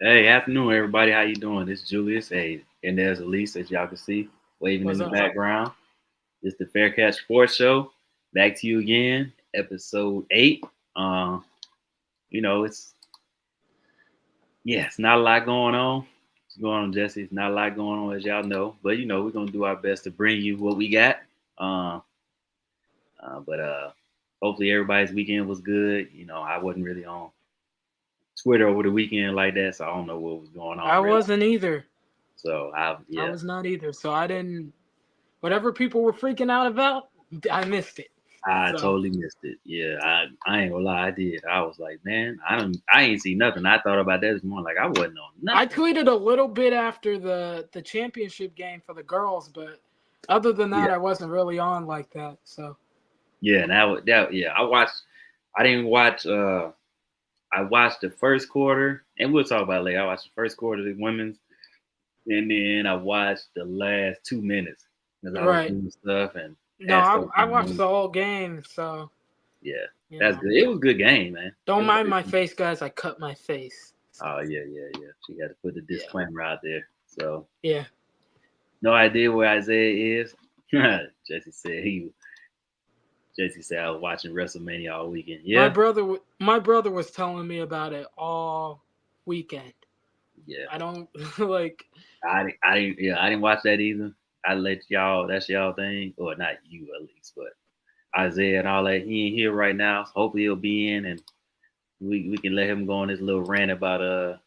Hey, afternoon, everybody. How you doing? This is Julius. Hey, and there's Elise, as y'all can see, waving in What's the up? background. It's the Fair Catch Sports Show. Back to you again, episode 8. Um, it's it's not a lot going on. What's going on, Jesse? It's not a lot going on, as y'all know. But we're gonna do our best to bring you what we got. Uh, but hopefully everybody's weekend was good. I wasn't really on Twitter over the weekend like that, so I don't know what was going I on really. wasn't either. So I yeah. was not either. So I didn't. Whatever people were freaking out about, I missed it. I So totally missed it. Yeah, I ain't gonna lie, I did. I was like, man, I ain't see nothing. I thought about that this morning, like I wasn't on I nothing. tweeted a little bit after the championship game for the girls, but other than Yeah, that, I wasn't really on like that. So yeah, and that yeah. I watched. I didn't watch. I watched the first quarter, and we'll talk about it later. I watched the first quarter of the women's, and then I watched the last 2 minutes because I was right. doing stuff and No, had stuff I going watched on. the whole game. So Yeah, you that's know, good. It was a good game, man. It don't was. mind my face, guys. I cut my face. So Oh yeah, yeah, yeah. She had to put the yeah, disclaimer out there. So yeah. no idea where Isaiah is. Jesse said he Jesse said I was watching WrestleMania all weekend. Yeah, My brother was telling me about it all weekend. yeah. I don't like. I didn't watch that either. I let y'all. That's y'all thing, or not you at least, but Isaiah and all that. He ain't here right now. So hopefully he'll be in, and we can let him go on this little rant about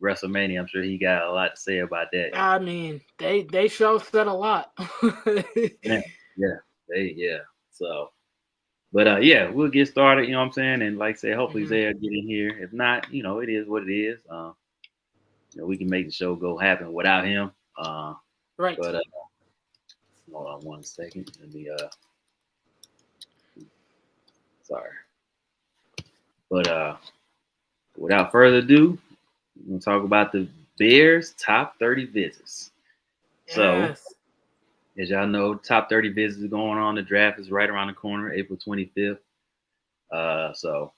WrestleMania. I'm sure he got a lot to say about that. I mean, they show said a lot. Yeah, yeah, yeah. So, but yeah, we'll get started. You know what I'm saying? And like I said, hopefully Mhm. Zay'll get in here. If not, it is what it is. We can make the show go happen without him. Uh, Right. but hold on one second. Let me sorry. But without further ado, we're gonna talk about the Bears top 30 visits. So Yes. as y'all know, top 30 visits is going on. The draft is right around the corner, April 25th. So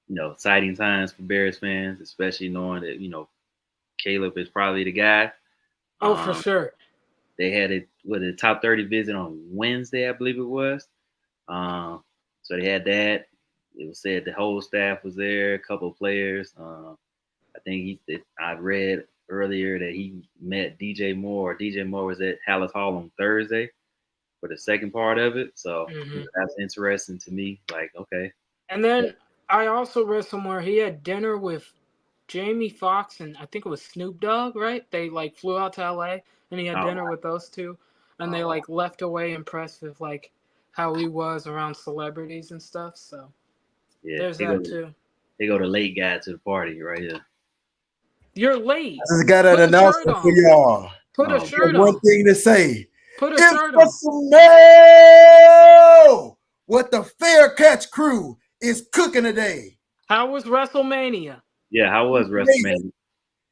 exciting times for Bears fans, especially knowing that Caleb is probably the guy. Oh, for Um, sure. they had it with a top 30 visit on Wednesday, I believe it was. Um, so they had that. It was said the whole staff was there, a couple of players. I think I read earlier that he met DJ Moore. DJ Moore was at Hallis Hall on Thursday for the second part of it. So Hmm. that's interesting to me. Like, okay, And then I also read somewhere he had dinner with Jamie Foxx and I think it was Snoop Dogg, right? They like flew out to LA and he had oh, dinner with those two, and they oh like left away impressed with like how he was around celebrities and stuff. So yeah, there's that too. they go the late guy to the party right here. You're late. I just got an Put a shirt announcement for on. y'all. Put a Oh, Got shirt one on. thing to say. Put a It's shirt the on. smell what the Fair Catch crew is cooking today. How was WrestleMania? yeah, how was Amazing. WrestleMania? It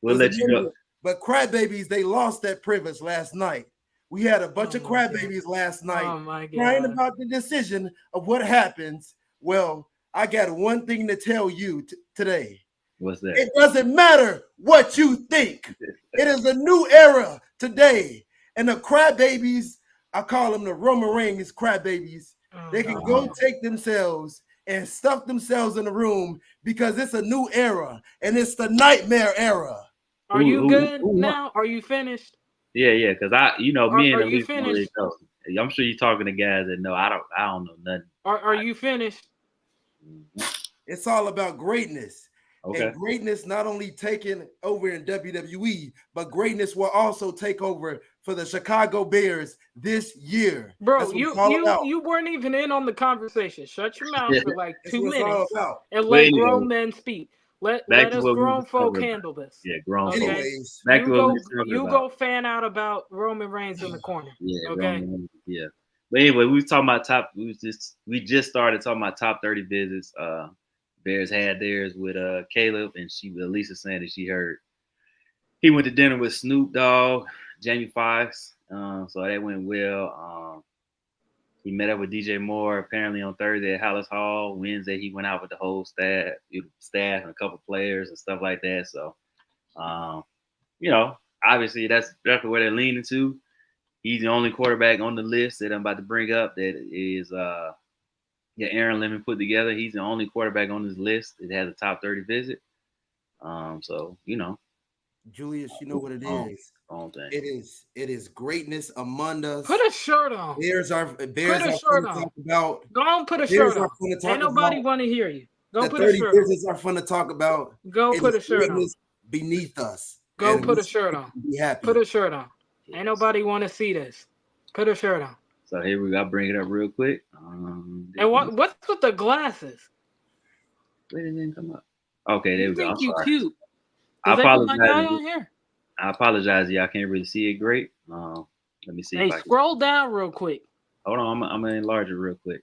We'll was let you know. amazing. But crybabies, they lost that privilege last night. We had a bunch Oh of my god. crybabies last night Oh my crying god. about the decision of what happens. Well, I got one thing to tell you today. What's that? It doesn't matter what you think. It is a new era today. And the crybabies, I call them the Roman Reigns crybabies, Oh they can no. go take themselves and stuff themselves in the room because it's a new era and it's the nightmare era. Are you good Who won? now? Are you finished? Yeah, yeah, because me and Are you Elise don't really finished? know. I'm sure you're talking to guys that know. I don't know nothing. Are you finished? Mhm. It's all about greatness. And Okay. greatness not only taking over in WWE, but greatness will also take over for the Chicago Bears this year. Bro, That's what it's you all you about. you weren't even in on the conversation. Shut your mouth for like That's two what it's all minutes about. and But let anyway, grown men speak. Let back let to us what we grown was folk talking about. handle this. Yeah, grown folks. Okay? Anyways, Back to You what we go was talking you about. go fan out about Roman Reigns in the corner. Yeah, Okay? grown. Yeah. But anyway, we was talking about top. We just started talking about top 30 visits. Bears had theirs with Caleb, and Lisa saying that she heard he went to dinner with Snoop Dogg, Jamie Foxx. So that went well. He met up with DJ Moore apparently on Thursday at Hallis Hall. Wednesday he went out with the whole staff and a couple players and stuff like that. So You know, obviously that's where they're leaning to. He's the only quarterback on the list that I'm about to bring up that is Aaron Lemon put together. He's the only quarterback on this list that has a top 30 visit. So you know, Julius, you know what it is. thing. It is greatness among us. Put a shirt on. Bears are Put a fun shirt to on. talk about. Go on, put a Bears shirt are on. fun to talk Ain't nobody about. want to hear you. Go The put a 30 shirt on. visits are fun to talk about. Go It put is a shirt on. greatness beneath us. Go and put we a shirt on. Be happy. Put a shirt on. Ain't nobody want to see this. Put a shirt on. So here we go. I'll bring it up real quick. And what's with the glasses? Wait, it didn't come up. Okay, there we go. I'm You sorry. cute. I apologize. My guy on here. I apologize. Yeah, I can't really see it great. Let me see. Hey, scroll down real quick. Hold on. I'm gonna enlarge it real quick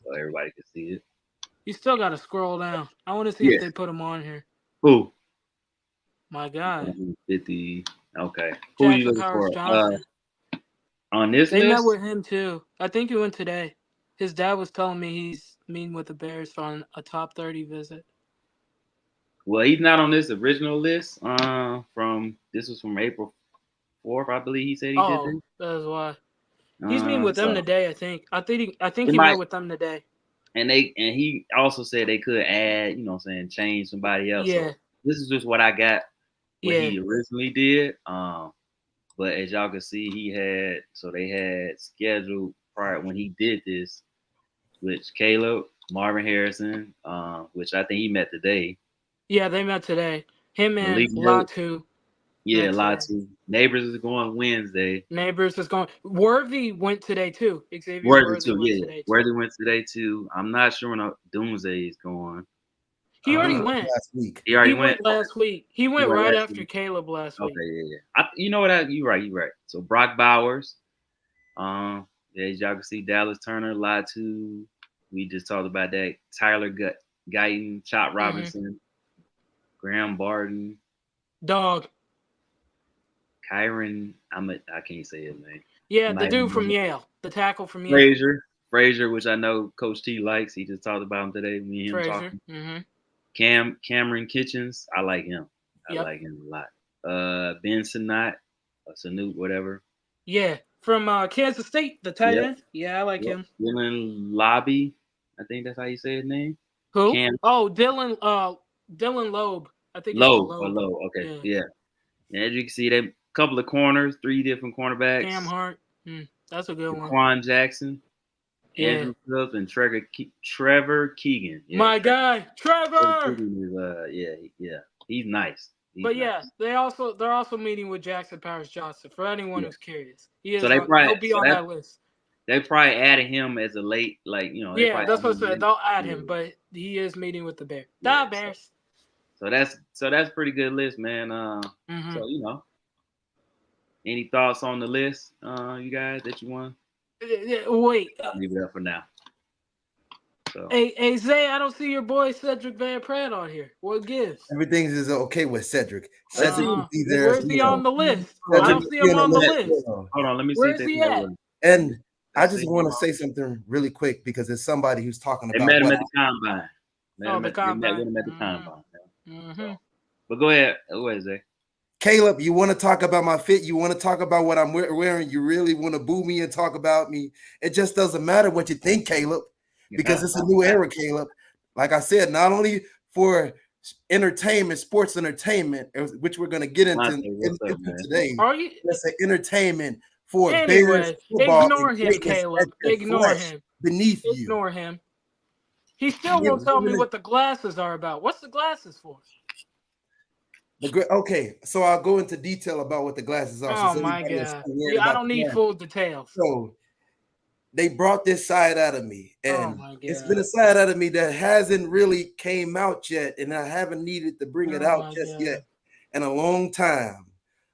so everybody can see it. You still gotta scroll down. I want to see if they put them on here. Who? My guy. 50. Okay. Who are you looking for? On this they list? met with him too. I think he went today. His dad was telling me he's meeting with the Bears on a top 30 visit. Well, he's not on this original list. This was from April 4th, I believe he said he did this. That's why. He's meeting with them today, I think. I think he met with them today. And he also said they could add, change somebody else. Yeah. So this is just what I got what he originally did. But as y'all can see, they had scheduled prior when he did this, which Caleb, Marvin Harrison, which I think he met today. Yeah, they met today. Him and Latu. Yeah, Latu. Neighbors is going Wednesday. Neighbors is going. Worthy went today too. Worthy went today too. I'm not sure when Doomsday is going. He already went last week. He already went last week. He went right after Caleb last week. Okay, yeah. You know what? You're right. So Brock Bowers. As y'all can see, Dallas Turner, Latu. We just talked about that. Tyler Guyton, Chop Robinson, Graham Barton, Dog. Kyron, I can't say his name. Yeah, the dude from Yale, the tackle from Yale. Frazier, which I know Coach T likes. He just talked about him today. Me and him talking. Mm-hmm. Cameron Kitchens, I like him. I like him a lot. Ben Sinat, Sanute, whatever. Yeah, from Kansas State, the tight end. Yeah, I like him. Dylan Lobby, I think that's how you say his name. Who? Dylan Loeb. I think Loeb. Okay, yeah. And as you can see, they couple of corners, 3 different cornerbacks. Cam Hart, that's a good one. Quan Jackson, Andrew Phillips, and Trevor Keegan. Yeah, my guy, Trevor. He's nice. They're also meeting with Jackson Paris Johnson. For anyone who's curious, he'll be on that list. They probably added him as a late, that's what I said. They'll add him, but he is meeting with the Bears. Bears. So that's pretty good list, man. So any thoughts on the list, you guys that you want? Wait. Leave it up for now. So. Hey, Zay, I don't see your boy Cedric Van Pratt on here. What gives? Everything is okay with Cedric. Where's he on the list? I don't see him on the list. Hold on, let me see. Where's he at? And I just want to say something really quick because it's somebody who's talking about. They met him at the combine. The combine. They met him at the combine. But go ahead, Zay. Caleb, you want to talk about my fit? You want to talk about what I'm wearing? You really want to boo me and talk about me? It just doesn't matter what you think, Caleb, because it's a new era, Caleb. Like I said, not only for entertainment, sports entertainment, which we're going to get into today. It's an entertainment for Bears football. Ignore him, Caleb. Ignore him. Beneath you. Ignore him. He still won't tell me what the glasses are about. What's the glasses for? Okay, so I'll go into detail about what the glasses are. Oh, my God. I don't need full details. So they brought this side out of me, and it's been a side out of me that hasn't really came out yet, and I haven't needed to bring it out just yet in a long time.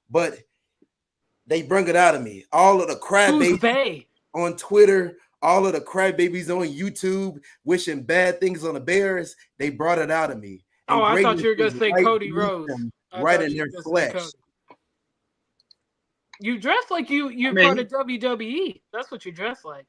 But they bring it out of me. All of the crybabies on Twitter, all of the crybabies on YouTube wishing bad things on the Bears, they brought it out of me. Oh, I thought you were going to say Cody Rhodes. Right in their flesh. You dress like you're part of WWE. That's what you dress like.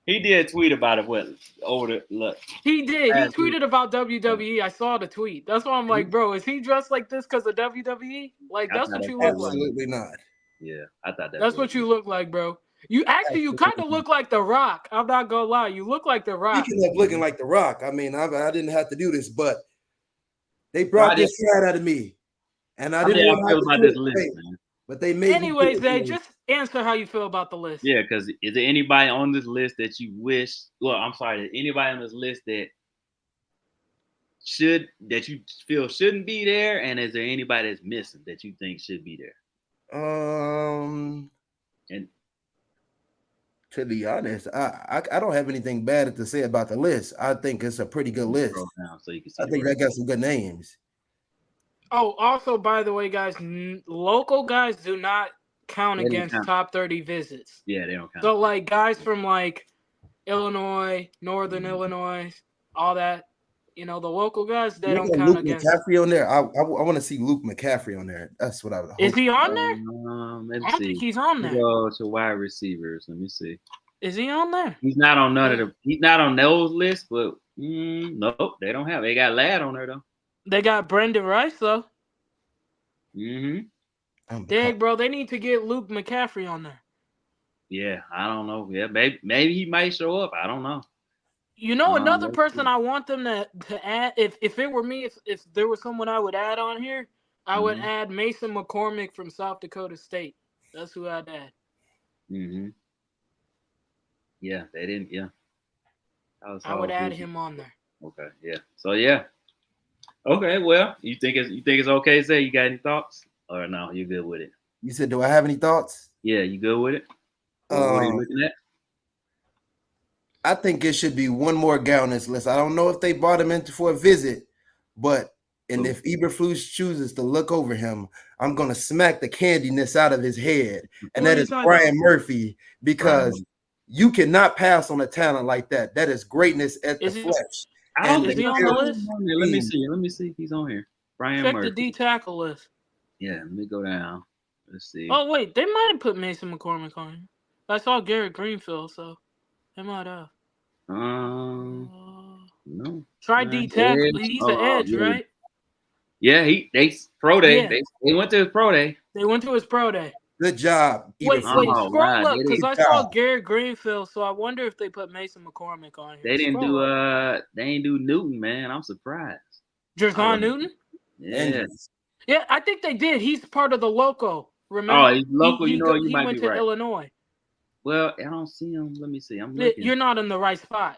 He did tweet about it. What over look? He did. He tweeted about WWE. I saw the tweet. That's why I'm like, bro, is he dressed like this because of WWE? Like, that's what you look like. Absolutely not. Yeah, I thought that's what you look like, bro. You kind of look like The Rock. I'm not gonna lie. You look like The Rock. Speaking of looking like The Rock, I mean, I didn't have to do this, but they brought this side out of me, and I didn't want to feel about this list, man. But they made. Anyways, Zay, just answer how you feel about the list. Yeah, because is there anybody on this list that you wish? Well, I'm sorry, is anybody on this list that you feel shouldn't be there, and is there anybody that's missing that you think should be there? And to be honest, I don't have anything bad to say about the list. I think it's a pretty good list. So you can see I think I got some good names. Oh, also, by the way, guys, local guys do not count against top 30 visits. Yeah, they don't count. So, like, guys from, like, Illinois, Northern Illinois, all that, the local guys, they don't count Luke against. McCaffrey on there. I want to see Luke McCaffrey on there. That's what I would hope. Is he on there? I don't think he's on there. Go to wide receivers. Let me see. Is he on there? He's not on none of the. He's not on those lists, but nope, they don't have. They got Ladd on there though. They got Brendan Rice though. Dang, bro, they need to get Luke McCaffrey on there. Yeah, I don't know. Yeah, maybe he might show up. I don't know. Another person I want them to add. If it were me, if there was someone I would add on here, I would add Mason McCormick from South Dakota State. That's who I'd add. Yeah, they didn't. Yeah, I would add him on there. Okay. Yeah. So yeah. Okay. Well, you think it's okay? Say you got any thoughts or no? You good with it? You said, do I have any thoughts? Yeah, you good with it? What are you looking at? I think it should be one more guy on this list. I don't know if they brought him in for a visit, but if Eberflus chooses to look over him, I'm gonna smack the candiness out of his head, and that is Brian Murphy, because you cannot pass on a talent like that. That is greatness at the flesh. Is he on the list? Let me see if he's on here. Brian Check Murphy. the D tackle list. Yeah, let me go down. Let's see. Oh wait, they might have put Mason McCormick on here. I saw Garrett Greenfield, so they might have. No. Try D tackle. He's the edge, right? Yeah, they pro day. Yeah. They went to his pro day. They went to his pro day. Good job. Wait, scroll up because I saw Garrett Greenfield, so I wonder if they put Mason McCormick on here. They didn't do Newton, man. I'm surprised. Jerson Newton? Yeah. Yeah, I think they did. He's part of the loco. Remember? Oh, he's local. He might be right. He went to Illinois. Well, I don't see him. Let me see. I'm looking. You're not in the right spot.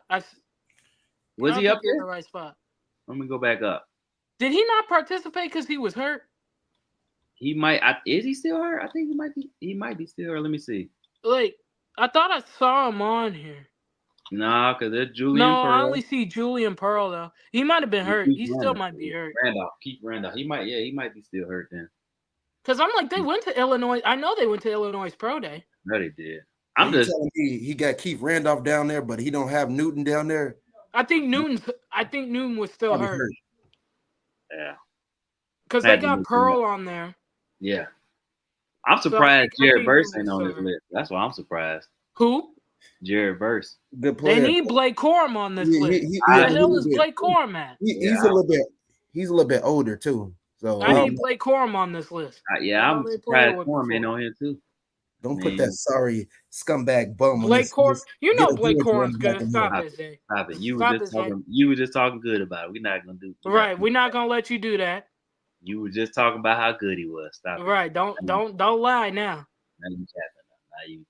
Was he up there? In the right spot. Let me go back up. Did he not participate because he was hurt? He might. Is he still hurt? I think he might be. He might be still hurt. Let me see. Like, I thought I saw him on here. Nah, because there's Julian Pearl. I only see Julian Pearl though. He might have been hurt. He still might be hurt. Keith Randolph. He might be still hurt then. Because I'm like, they went to Illinois. I know they went to Illinois pro day. No, they did. I'm just telling me he got Keith Randolph down there, but he don't have Newton down there. I think Newton was still hurt. Yeah. Because they got Pearl on there. Yeah. I'm surprised Jared Verse ain't on this list. That's why I'm surprised. Who? Jared Verse. Good player. They need Blake Corum on this list. Where the hell is Blake Corum at? He's a little bit older too. So I need Blake Corum on this list. I'm surprised Corum ain't on here too. Don't put that sorry scumbag bum. Blake Corum, Blake Corum's good. Stop it, Zay. Stop it. You were just talking good about it. We're not gonna do. Right, we're not gonna let you do that. You were just talking about how good he was. Stop it. Right, don't lie now.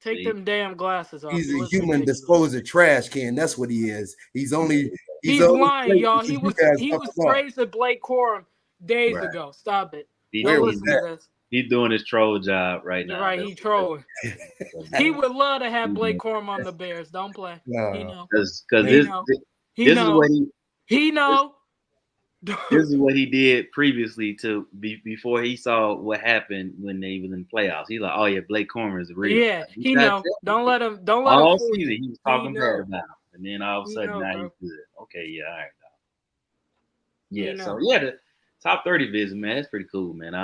Take them damn glasses off. He's a human disposal trash can. That's what he is. He's lying, y'all. He was praising Blake Corum days ago. Stop it. Don't listen to this. He's doing his troll job right now. Right, he's trolling. He would love to have Blake Corum on the Bears. Don't play. No. He know. Because this is what he know. This is what he did previously before he saw what happened when they was in the playoffs. He's like, oh yeah, Blake Corum is real. Yeah, he know. Don't let him. All season he was talking bad about him, and then all of a sudden now he's good. Okay, yeah, all right. Yeah, so yeah, the top 30 visit, man, that's pretty cool, man.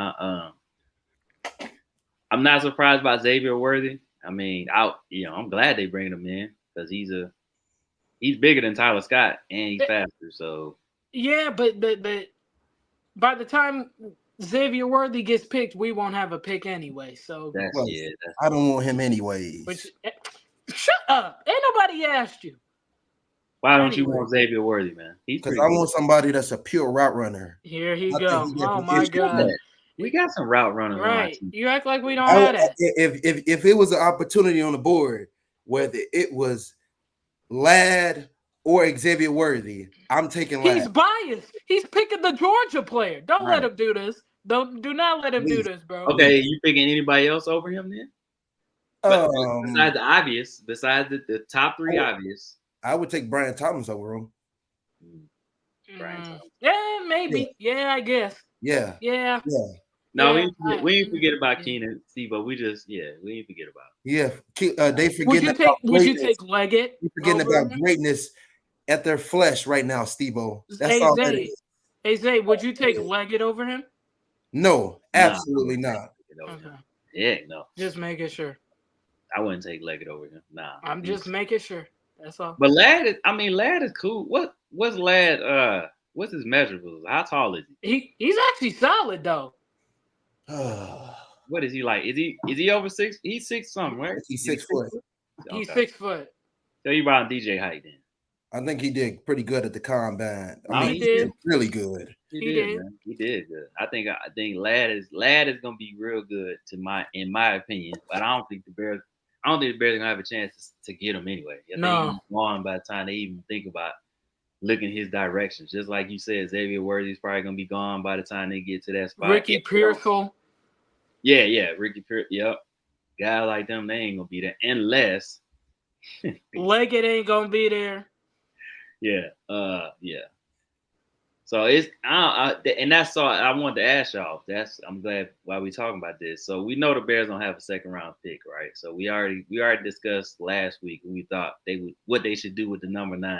I'm not surprised by Xavier Worthy. I mean, I'm glad they bring him in because he's a he's bigger than Tyler Scott and he's faster. So yeah, but by the time Xavier Worthy gets picked, we won't have a pick anyway. So I don't want him anyways. Which shut up! Ain't nobody asked you. Why don't you want Xavier Worthy, man? Because I want somebody that's a pure route runner. Here he goes. Oh my God. We got some route runners, right? You act like we don't have that. If it was an opportunity on the board, whether it was Ladd or Xavier Worthy, I'm taking Ladd. He's biased. He's picking the Georgia player. Don't let him do this. Do not let him do this, bro. Okay, you picking anybody else over him then? Besides the obvious, besides the top three obvious, I would take Brian Thomas over him. Yeah, maybe. Yeah, I guess. Yeah. No, we ain't forget about Keenan, Steve, but we ain't forget about. Yeah, they forgetting about greatness. Would you take Leggett? You're forgetting about greatness at their flesh right now, Steve-O. That's all that is. Hey, Zay, would you take Leggett over him? No, absolutely not. Okay. Yeah, no. Just making sure. I wouldn't take Leggett over him. Nah. I'm just making sure. That's all. But Ladd is cool. What's Ladd? What's his measurables? How tall is he? He's actually solid though. What is he like? Is he over 6? He's 6 something, right? He's 6 foot. Okay. He's 6 foot. So you about DJ height then? I think he did pretty good at the combine. He did really good. He did, man. He did good. I think Ladd is gonna be real good in my opinion. But I don't think the Bears are gonna have a chance to get him anyway. I think he's gone by the time they even think about looking his directions. Just like you said, Xavier Worthy's probably gonna be gone by the time they get to that spot. Ricky Pearsall. Yeah, Ricky Pearsall. Yep. Guy like them, they ain't gonna be there unless Leggett ain't gonna be there. Yeah. So it's and that's all I wanted to ask y'all. I'm glad why we talking about this. So we know the Bears don't have a second round pick, right? So we already discussed last week and we thought what they should do with the number 9.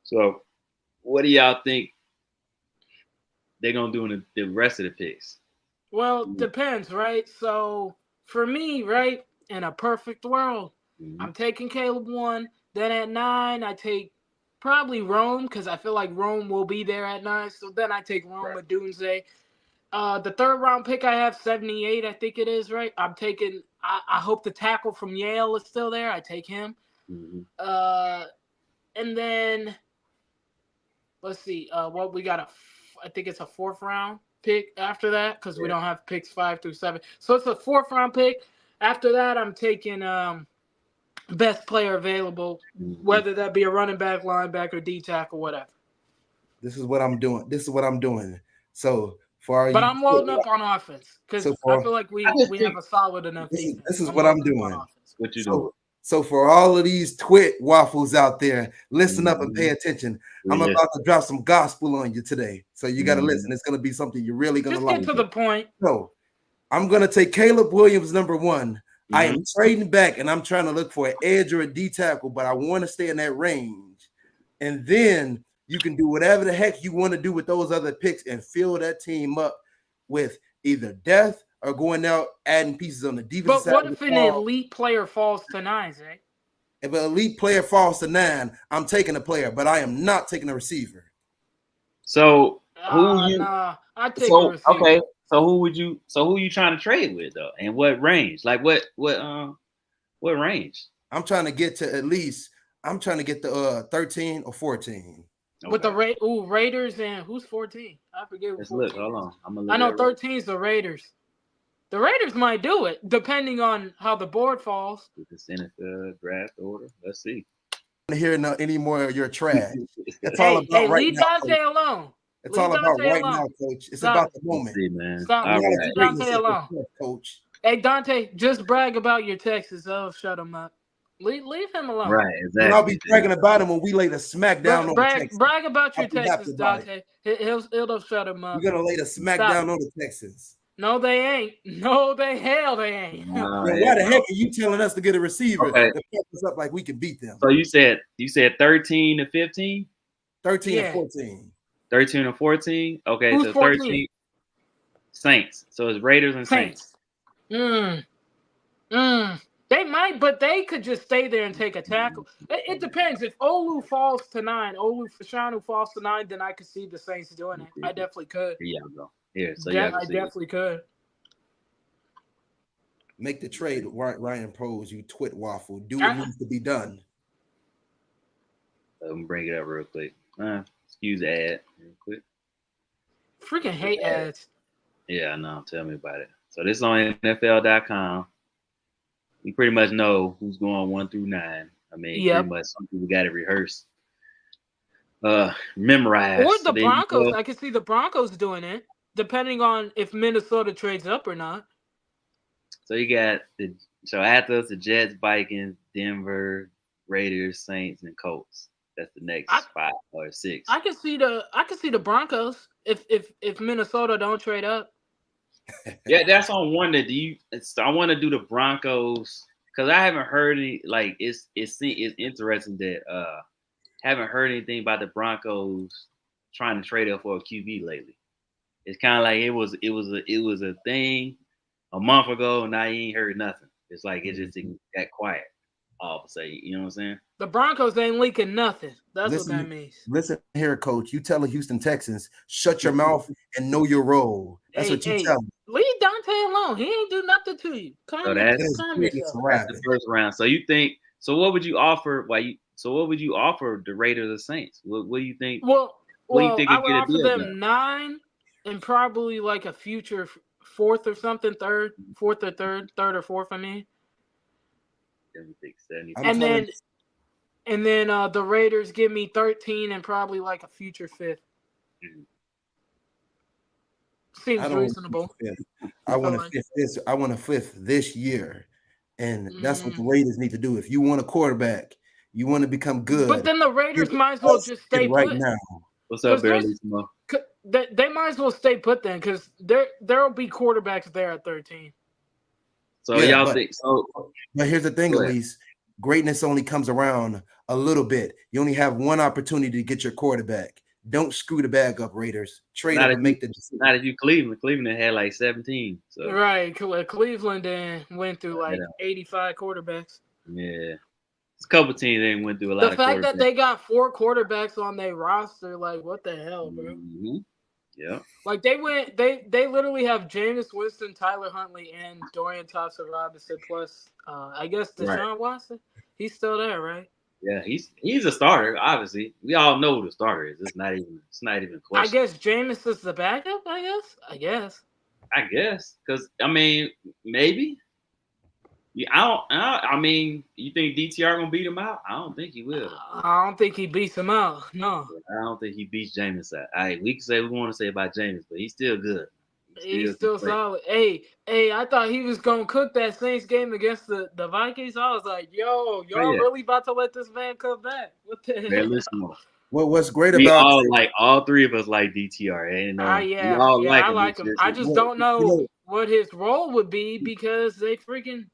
So what do y'all think they're gonna do in the rest of the picks? Well, depends, right? So for me, right, in a perfect world, I'm taking Caleb 1. Then at 9, I take probably Rome because I feel like Rome will be there at 9. So then I take Rome with Dunze. The third round pick I have 78, I think it is, right? I'm taking. I hope the tackle from Yale is still there. I take him. And then let's see. What we got I think it's a 4th round pick after that because we don't have picks 5 through 7. So it's a 4th round pick. After that, I'm taking best player available, whether that be a running back, linebacker, D tackle, whatever. This is what I'm doing. So I'm loading up on offense because I feel like we have a solid enough defense. This is what I'm doing. What you doing? So for all of these twit waffles out there, listen up and pay attention. I'm about to drop some gospel on you today. So you got to listen. It's going to be something you're really going to like. Just get to the point. So I'm going to take Caleb Williams, number 1. I am trading back, and I'm trying to look for an edge or a D tackle, but I want to stay in that range. And then you can do whatever the heck you want to do with those other picks and fill that team up with either depth or going out adding pieces on the defense side. But what if an elite player falls to 9, Zay? If an elite player falls to 9, I'm taking a player, but I am not taking a receiver. So I take a receiver. Okay. So who you trying to trade with though? And what range? Like what range? I'm trying to get to at least I'm trying to get the 13 or 14. Okay. With the Raiders and who's 14? I forget. Let's look. Hold on. I know 13 is the Raiders. The Raiders might do it depending on how the board falls. With the NFL draft order. Let's see. I don't hear any more of your trash. It's all about right leave now. Dante alone. It's all about right now, Coach. It's about the moment. See, man. Stop. Leave Dante alone, Coach. Hey, Dante, just brag about your Texas. Oh, shut him up. Leave him alone. Right, exactly. And I'll be bragging about him when we lay the smack down on the Texans. Brag about your Texas, Dante. It'll shut him up. We're going to lay the smack down on the Texans. No, they ain't. No, they ain't. Why the heck are you telling us to get a receiver to fuck us up like we can beat them? So you said 13 to 15? 13 to 14. 13 or 14? Okay, Who's so 14? 13 Saints. So it's Raiders and Saints. They They might, but they could just stay there and take a tackle. It depends. If Olu falls to 9, Olu Fashanu falls to 9, then I could see the Saints doing it. I definitely could. Here y'all go. Here, so I definitely could. Make the trade, Ryan Pose. You twit waffle. Do what needs to be done. Let me bring it up real quick. Excuse the ad real quick. Freaking hate ads. Yeah, I know. Tell me about it. So this is on NFL.com. We pretty much know who's going 1 through 9. I mean, pretty much some people got it rehearsed, memorized. Or the Broncos. I can see the Broncos doing it, depending on if Minnesota trades up or not. So you got after us, the Jets, Vikings, Denver, Raiders, Saints, and Colts. That's the next 5 or 6. I can see the Broncos if Minnesota don't trade up. Yeah, that's on one that I want to do the Broncos because I haven't heard any. Like it's interesting that haven't heard anything about the Broncos trying to trade up for a QB lately. It's kind of like it was a thing a month ago, and now you ain't heard nothing. It's like it just got quiet all of a sudden. You know what I'm saying? The Broncos ain't leaking nothing. That's what that means. Listen here, Coach. You tell the Houston Texans, shut your mouth and know your role. That's what you tell them. Leave Dante alone. He ain't do nothing to you. That's the first round. So you think? So what would you offer? What would you offer the Raiders or Saints? What do you think? Well, I would offer them 9 and probably like a future 4th or something, 3rd or 4th. I mean, and then the Raiders give me 13 and probably like a future 5th. Seems reasonable. I want a 5th this year, and that's what the Raiders need to do. If you want a quarterback, you want to become good. But then the Raiders might as well just stay right put now. What's up, Barely? They might as well stay put then, because there'll be quarterbacks there at 13. So y'all think so? But here's the thing, Elise. Greatness only comes around a little bit. You only have one opportunity to get your quarterback. Don't screw the bag up, Raiders. Trade up and make the decision. Not if you Cleveland. Cleveland had like 17. So. Right. Cleveland then went through like 85 quarterbacks. Yeah. It's a couple teams they went through a lot of quarterbacks. The fact that they got 4 quarterbacks on their roster, like, what the hell, bro? Mm-hmm. Yeah. Like, they literally have Jameis Winston, Tyler Huntley, and Dorian Thompson-Robinson, plus, I guess, Deshaun Watson. He's still there, right? Yeah, he's a starter. Obviously, we all know who the starter is. It's not even a question. I guess Jameis is the backup. I guess. Because I mean, maybe. Yeah, I mean, you think DTR gonna beat him out? I don't think he will. I don't think he beats him out. No. I don't think he beats Jameis out. We can say we want to say about Jameis, but he's still good. He's still solid. Hey, I thought he was gonna cook that Saints game against the Vikings. I was like, y'all really about to let this man come back? What the hell? Listen, well, what's great about all 3 of us like DTR, and I like him. I just don't know what his role would be because they freaking.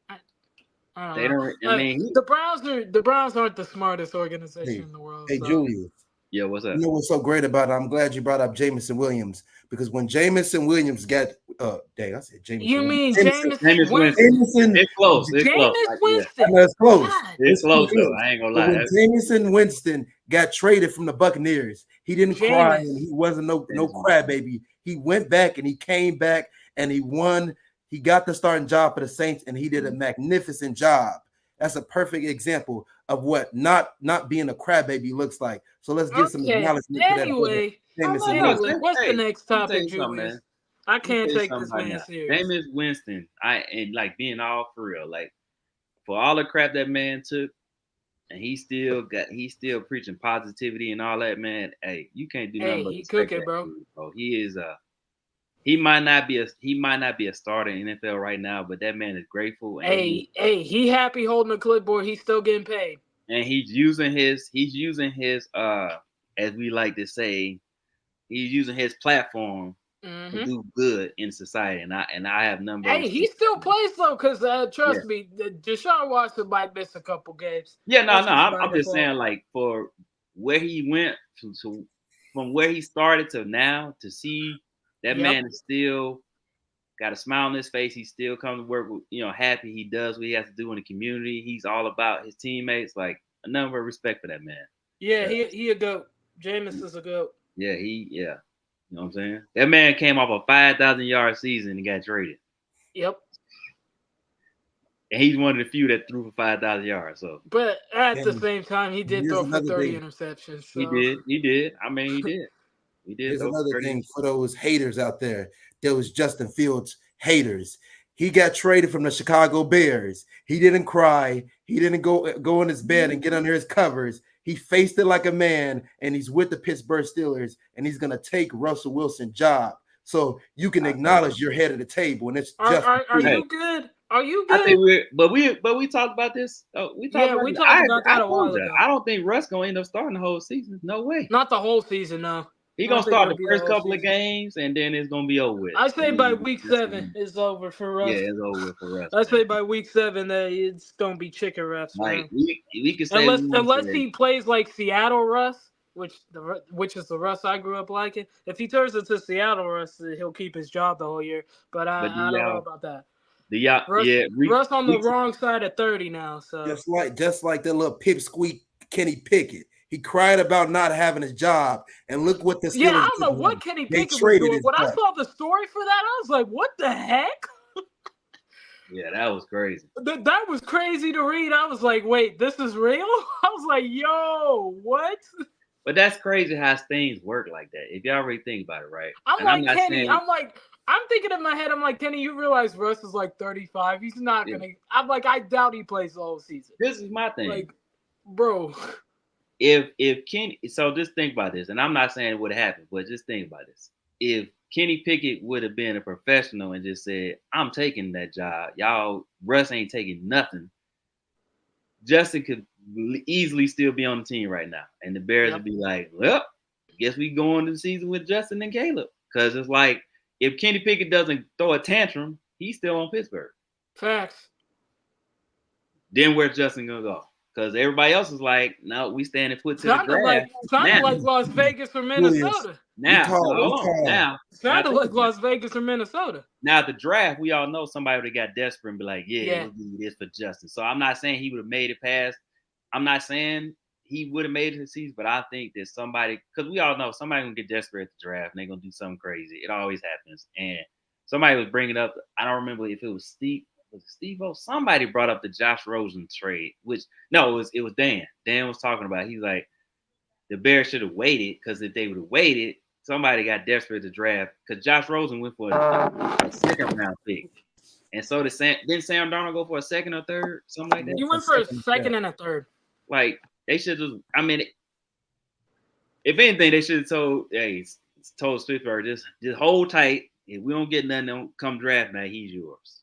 I don't know. The Browns aren't the smartest organization in the world. Hey, Julius. Yeah, what's up? You know what's so great about it? I'm glad you brought up Jameson Williams, because when Jameson Williams got I said Jameson. You mean Jameson Winston? It's close. Jameis Winston. It's close. It's close though. I ain't gonna lie. When Jameson Winston got traded from the Buccaneers, he didn't cry and he wasn't no crybaby. He went back and he came back and he won. He got the starting job for the Saints and he did a magnificent job. That's a perfect example of what not being a crybaby looks like. So let's give some acknowledgement to that. Anyway, what's the next topic, Julius? I can't take this man serious. Jameis Winston, and like being all for real, like for all the crap that man took, and he's still preaching positivity and all that, man. Hey, you can't do nothing but he cooking, bro. He is he might not be a starter in NFL right now, but that man is grateful. And he happy holding a clipboard. He's still getting paid. And he's using his as we like to say, he's using his platform to do good in society. And I have numbers. Hey, he still plays though, because trust me, Deshaun Watson might miss a couple games. Yeah, I'm just saying, like, for where he went from where he started to now, to see that man is still got a smile on his face. He still comes to work with, happy. He does what he has to do in the community. He's all about his teammates. Like, a number of respect for that man. Yeah, he a goat. Jameis is a goat. Yeah, you know what I'm saying? That man came off a 5,000-yard season and got traded. Yep. And he's one of the few that threw for 5,000 yards. So, but at the same time, he did throw for 30 interceptions. So. He did. I mean, he did. Here's another thing for those haters out there. There was Justin Fields haters. He got traded from the Chicago Bears. He didn't cry. He didn't go in his bed and get under his covers. He faced it like a man, and he's with the Pittsburgh Steelers, and he's going to take Russell Wilson's job. So you can acknowledge your head of the table. And it's are you good? Are you good? I think we talked about this. Oh, we talked about that a while ago. I don't think Russ gonna end up starting the whole season. No way. Not the whole season, no. He gonna start the first couple of games, and then it's gonna be over with. I say by week 7 it's over for Russ. Yeah, it's over for Russ. I say by week 7 that it's gonna be chicken Russ. Like we can say unless he plays like Seattle Russ, which is the Russ I grew up liking. If he turns into Seattle Russ, he'll keep his job the whole year. But I don't know about that. Russ on the wrong side of 30 now. So just like that little pipsqueak Kenny Pickett. He cried about not having a job, and look what the Steelers I don't know what Kenny Pickett was doing. When I saw the story for that, I was like, "What the heck?" Yeah, that was crazy. That was crazy to read. I was like, "Wait, this is real?" I was like, "Yo, what?" But that's crazy how things work like that. If y'all really think about it, right? I'm thinking in my head, I'm like, Kenny, you realize Russ is like 35. He's not gonna. I'm like, I doubt he plays the whole season. This is my thing, like, bro. If Kenny, so just think about this, and I'm not saying it would have happened, but just think about this. If Kenny Pickett would have been a professional and just said, "I'm taking that job, y'all, Russ ain't taking nothing," Justin could easily still be on the team right now, and the Bears would be like, "Well, I guess we go into the season with Justin and Caleb," because it's like if Kenny Pickett doesn't throw a tantrum, he's still on Pittsburgh. Facts. Then where's Justin gonna go? Because everybody else is like, no, we stand and put to the draft. Sounded like Las Vegas or Minnesota. Sounded like Las Vegas or Minnesota. Now at the draft, we all know somebody would have got desperate and be like, we'll do this for Justin. So I'm not saying he would have made it past. I'm not saying he would have made it to the season, but I think that somebody, because we all know somebody gonna get desperate at the draft and they're gonna do something crazy. It always happens. And somebody was bringing up, I don't remember if it was Steve-O? Somebody brought up the Josh Rosen trade, it was Dan. Dan was talking about, he's like, the Bears should have waited, because if they would have waited, somebody got desperate to draft, because Josh Rosen went for a second round pick. And so didn't Sam Darnold go for a second or third? Something like that? You went for a second and a third. Like, they should just, if anything, they should have told Pittsburgh, just hold tight. If we don't get nothing, don't come draft night, he's yours.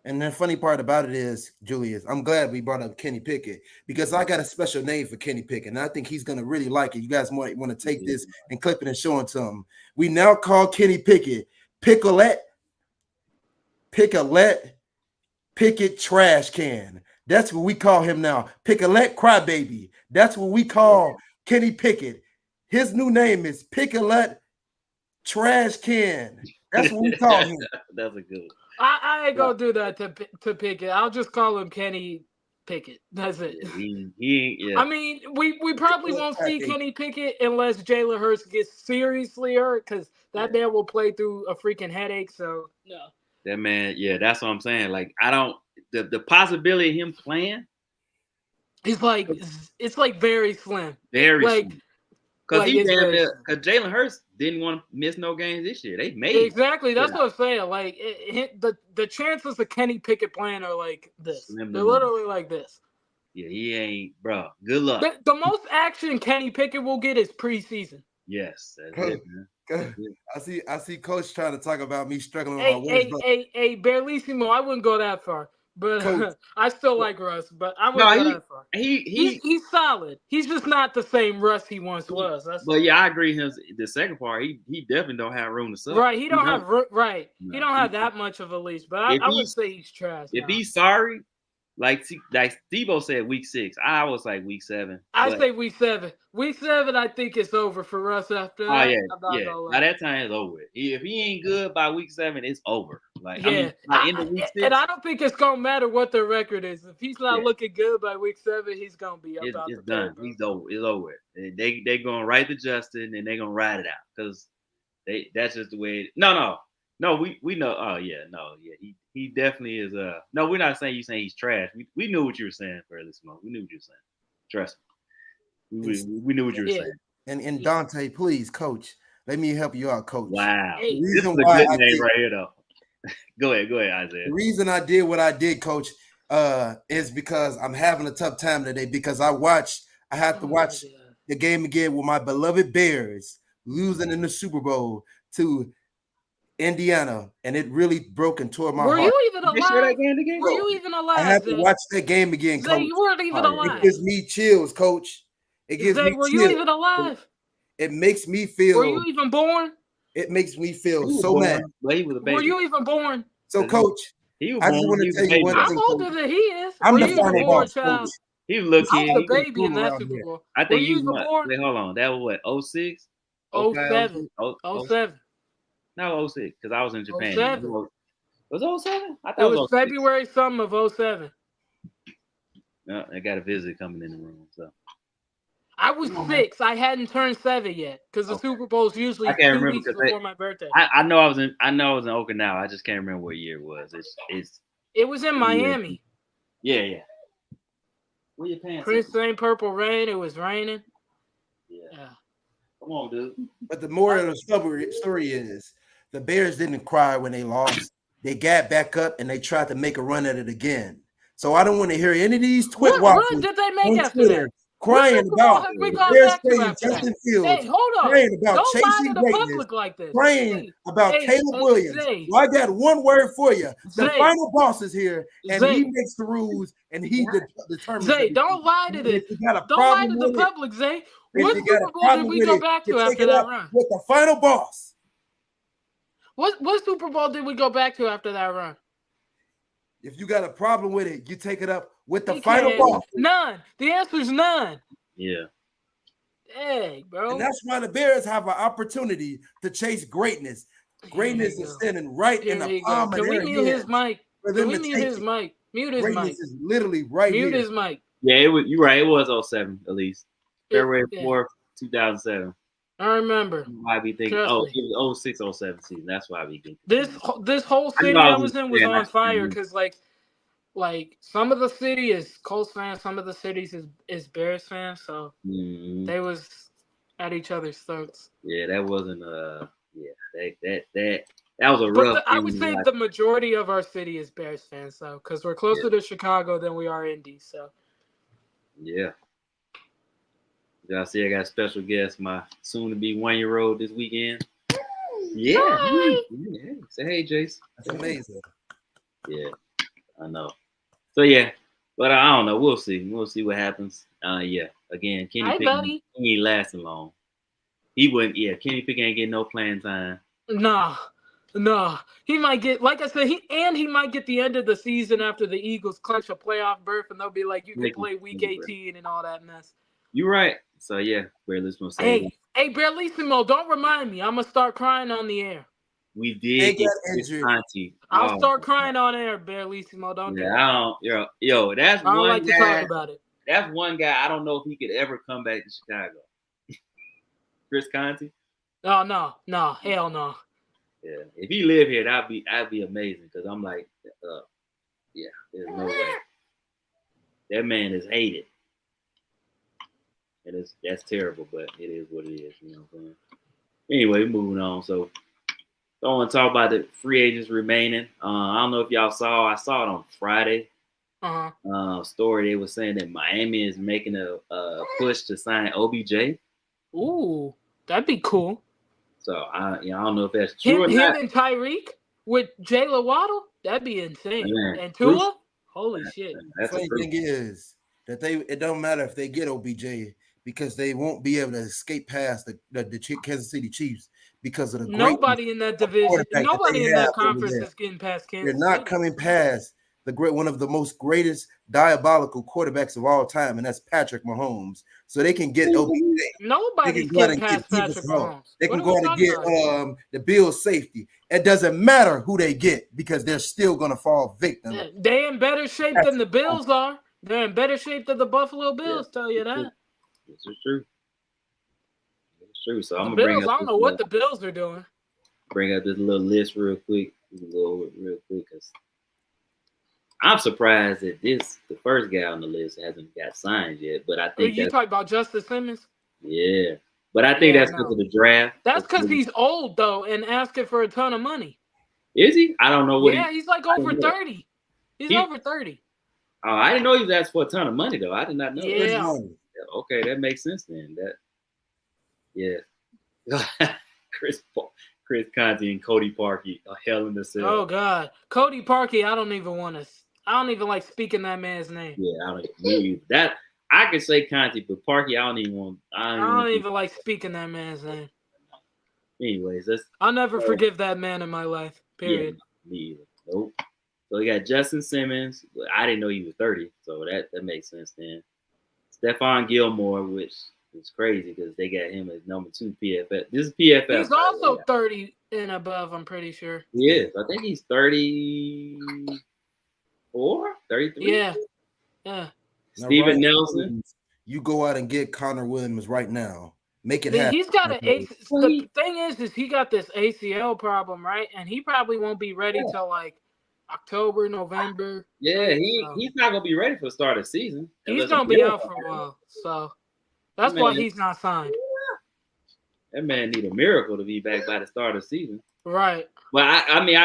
And the funny part about it is, Julius, I'm glad we brought up Kenny Pickett, because I got a special name for Kenny Pickett, and I think he's going to really like it. You guys might want to take this and clip it and show it to him. We now call Kenny Pickett Pickett Trash Can. That's what we call him now. Pickett Crybaby. That's what we call Kenny Pickett. His new name is Pickett Trash Can. That's what we call him. That's a good one. I ain't gonna do that to Pickett. I'll just call him Kenny Pickett. That's it. I mean, we probably won't see Kenny Pickett unless Jalen Hurts gets seriously hurt, because that man will play through a freaking headache. So no. That man, that's what I'm saying. Like, I don't the possibility of him playing. It's like very slim. Very slim. Because Jalen Hurts didn't want to miss no games this year. They made exactly. That's what I'm saying. Like the chances of Kenny Pickett playing are like this. They're literally like this. Yeah, he ain't, bro. Good luck. The most action Kenny Pickett will get is preseason. Yes, that's it, man. I see Coach trying to talk about me struggling with my words. Hey, Barlissimo, I wouldn't go that far. But I still like Russ, but I wouldn't go that far. He's solid. He's just not the same Russ he once was. I agree. The second part, he definitely don't have room to sell. Right, he don't have have that much of a leash. But I would say he's trash. If he's sorry, like Steve-O said, week 6. I was like week 7. I say week 7. Week 7, I think it's over for Russ after that. Oh yeah. By that time, it's over. If he ain't good by week 7, it's over. Like, yeah, and I don't think it's gonna matter what their record is. If he's not looking good by week 7, he's gonna be up out the done. door, He's over. It's over. They gonna write the Justin and they gonna ride it out because that's just the way. No. We know. Oh yeah, he definitely is. No, we're not saying you saying he's trash. We knew what you were saying for this month. We knew what you were saying. Trust me. We knew what you were saying. And Dante, please, Coach, let me help you out, Coach. Wow, this is a good name right here, though. Go ahead, Isaiah. The reason I did what I did, Coach, is because I'm having a tough time today because I have to watch the game again with my beloved Bears losing in the Super Bowl to Indiana, and it really broke and tore my heart. Were you even alive? Were you even alive? I have to watch that game again, Coach. You weren't even alive. It gives me chills, Coach. It gives me were chills. You even alive? It makes me feel. Were you even born? It makes me feel so mad. He was a baby. Were you even born? So, Coach, I just want to tell you one thing. I'm older than he is. I'm the final boss, Coach. He was looking. I was a baby in that Super Bowl. I think you was born. Wait, hold on. That was what? 06? 07. 07. No, 06, because I was in Japan. 07. Was 07? I thought it was February something of 07. No, I got a visit coming in the room. So I was 6. I hadn't turned 7 yet because the Super Bowl's usually 2 weeks before my birthday. I know I was in Okinawa. I just can't remember what year it was. It was in Miami. Yeah. Where your pants? Prince St. Purple Rain. It was raining. Yeah. Come on, dude. But the moral of the story is the Bears didn't cry when they lost. They got back up and they tried to make a run at it again. So I don't want to hear any of these twit What run did they make after that? Crying about Bears playing Justin Fields. Hey, hold on. Crying about don't chasing lie to the public like this. Crying about Caleb Williams. Well, I got one word for you. The final boss is here, and he makes the rules, and he determines. Zay, don't lie to this. Don't lie to the public, Zay. What Super Bowl did we go back to after that run? With the final boss. What Super Bowl did we go back to after that run? If you got a problem with it, you take it up with the final boss. None. The answer is none. Yeah. Hey, bro. And that's why the Bears have an opportunity to chase greatness. Greatness is standing right in the palm of their hand. Can we mute his mic? Can we mute his mic? Mute his mic. Greatness is literally right here. Mute his mic. Yeah, you're right. It was 07 at least. February 4th, 2007. I remember. Why be thinking? It was 06, 07 season. That's why we think. This whole city I was in was on fire because like some of the city is Colts fans, some of the cities is Bears fans, so they was at each other's throats. Yeah, that wasn't that was a rough. But I would say the majority of our city is Bears fans, so because we're closer to Chicago than we are Indy, so. Yeah. Y'all see, I got a special guest, my soon-to-be 1-year-old this weekend. Yeah. Hi. Yeah. Say hey, Jace. That's amazing. Yeah, I know. So, yeah. But I don't know. We'll see. We'll see what happens. Yeah. Again, Kenny Pickett ain't lasting long. He wouldn't. Yeah, Kenny Pickett ain't getting no playing time. Nah. He might get, like I said, he might get the end of the season after the Eagles clinch a playoff berth, and they'll be like, you can play week 18 and all that mess. You're right. So, yeah, Barelissimo say. Hey, Barelissimo, don't remind me. I'm going to start crying on the air. We did get Chris Conti. I'll start crying on air, Barelissimo. Don't do that. Yo, that's one guy. I don't like to talk about it. That's one guy I don't know if he could ever come back to Chicago. Chris Conti? Oh, no. Hell no. Yeah, if he lived here, that'd be amazing. Because I'm like, yeah, there's no way. That man is hated. That's terrible, but it is what it is. You know what I'm saying? Anyway, moving on. So, I want to talk about the free agents remaining. I don't know if y'all saw. I saw it on Friday. Story they were saying that Miami is making a push to sign OBJ. Ooh, that'd be cool. So I don't know if that's true or him not. And Tyreek with Jaylen Waddle, that'd be insane. Man, and Tua, holy shit. The funny thing is that it don't matter if they get OBJ because they won't be able to escape past the Kansas City Chiefs because of the nobody in that division, nobody in that conference is getting past Kansas. They're not coming past one of the most greatest diabolical quarterbacks of all time, and that's Patrick Mahomes. So they can get OBJ. Nobody's getting past Patrick Mahomes. They can go out and get the Bills safety. It doesn't matter who they get because they're still going to fall victim. They're in better shape than the Bills are. They're in better shape than the Buffalo Bills. Tell you that. This is true. It's true. So I'm gonna bring up. I don't know what the Bills are doing. Bring up this little list real quick. Because I'm surprised that the first guy on the list hasn't got signed yet. But I think you talking about Justice Simmons. Yeah, but I think that's because of the draft. That's because he's old though and asking for a ton of money. Is he? I don't know what. Yeah, he's like over 30. He's over 30. Oh, I didn't know he was asking for a ton of money though. I did not know. Yeah. Okay, that makes sense then. Chris Conti and Cody Parkey are hell in the cell. Oh God, Cody Parkey. I don't even like speaking that man's name. Yeah, I don't even that. I could say Conti, but Parkey, I don't even like speaking that man's name. Anyways, I'll never forgive that man in my life. Period. Yeah, me either. Nope. So we got Justin Simmons. I didn't know he was 30, so that makes sense then. Stephon Gilmore, which is crazy because they got him as number 2 PFF. This is PFF. He's also 30 and above, I'm pretty sure. He is. I think he's 34, 33. Yeah. Steven Nelson. You go out and get Connor Williams right now. Make it happen. He's got the thing is he got this ACL problem, right? And he probably won't be ready till like October, November. Yeah, he's not gonna be ready for the start of the season. He's gonna be out for a while, so that's why he's not signed. That man need a miracle to be back by the start of the season, right? But I mean,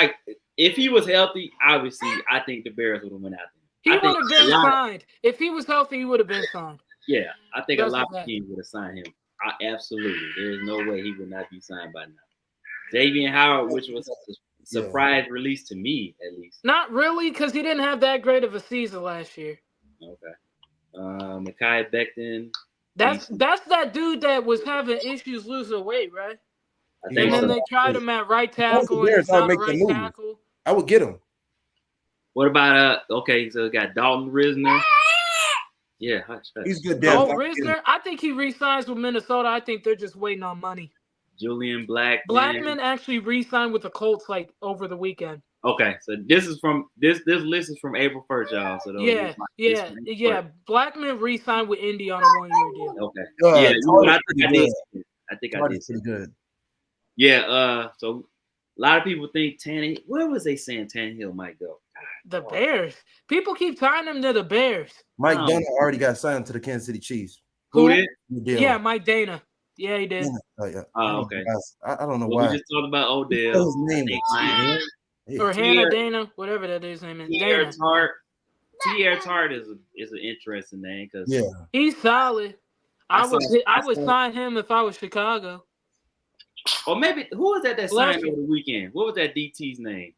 if he was healthy, obviously, I think the Bears would have went out there. He would have been signed if he was healthy. He would have been signed. Yeah, I think a lot of teams would have signed him. Absolutely, there is no way he would not be signed by now. Davian Howard, which was a surprise release to me, at least. Not really, because he didn't have that great of a season last year. Okay. Mekhi Becton. That's that dude that was having issues losing weight, right? And then they tried him at right tackle. Tackle. I would get him. What about okay, so we got Dalton Risner. Yeah, he's good. Dalton Risner, I think he re-signs with Minnesota. I think they're just waiting on money. Julian Blackman. Blackman actually re-signed with the Colts like over the weekend. Okay, so this is from this list is from April 1st, y'all. So yeah. Blackman re-signed with Indy on a 1-year deal. Okay. I think I did. Pretty good. Yeah. So a lot of people think Tannehill. Where was they saying Tannehill might go? The Bears. People keep tying him to the Bears. Mike Dana already got signed to the Kansas City Chiefs. Who did? Yeah, Mike Dana. Yeah, he did. Yeah. Okay. I don't know why. We just talked about Odell. His name or Hannah Dana, whatever that dude's name is. T.R. Tart is an interesting name because he's solid. I would sign him if I was Chicago. Or maybe who was that signed over the weekend? What was that DT's name?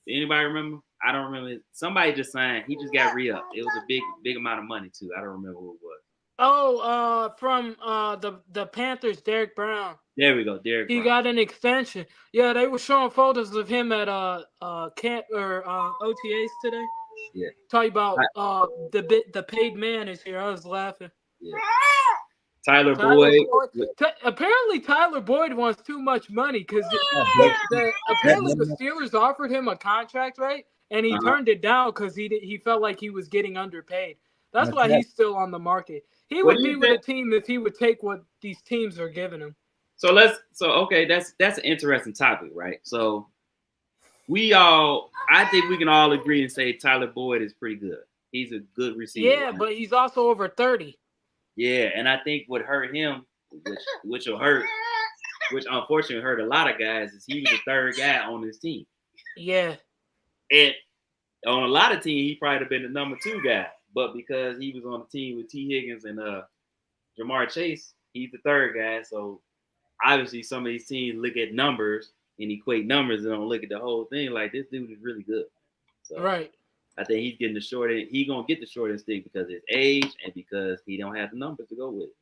Anybody remember? I don't remember. Somebody just signed. He just got re-upped. It was a big amount of money too. I don't remember who it was. Oh, from the Panthers, Derek Brown. There we go, Derek. He got an extension. Yeah, they were showing photos of him at camp or OTAs today. Yeah. Talking about the paid man is here. I was laughing. Yeah. Tyler Boyd. Apparently, Tyler Boyd wants too much money because apparently the Steelers offered him a contract, right? And he turned it down because he felt like he was getting underpaid. That's why he's still on the market. He would be with a team if he would take what these teams are giving him. So that's an interesting topic, right? So I think we can all agree and say Tyler Boyd is pretty good. He's a good receiver. Yeah, but he's also over 30. Yeah, and I think what hurt him, which unfortunately hurt a lot of guys, is he was the third guy on his team. Yeah. And on a lot of teams, he probably have been the number 2 guy. But because he was on the team with T. Higgins and Jamar Chase, he's the third guy. So obviously some of these teams look at numbers and equate numbers and don't look at the whole thing. Like, this dude is really good. So right. I think he's getting the short end. He's gonna get the short end stick because of his age and because he don't have the numbers to go with it.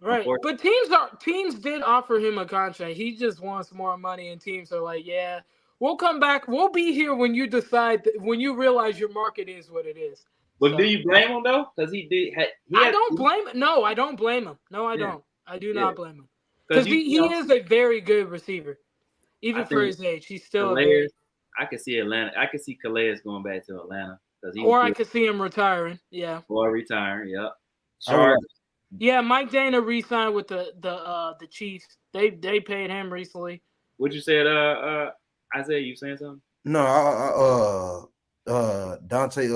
Right. But teams did offer him a contract. He just wants more money, and teams are like, yeah, We'll come back. We'll be here when you decide. When you realize your market is what it is. But do you blame him though? Because I don't blame him. No, I don't blame him. No, I don't. I do not blame him. Because he is a very good receiver. Even for his age, he's still a very. I could see Atlanta. I could see Calais going back to Atlanta. Or I could see him retiring. Yeah. Or retiring. Yep. Yeah, Mike Dana re-signed with the Chiefs. They paid him recently. What you said, Isaiah? You saying something? No, Dante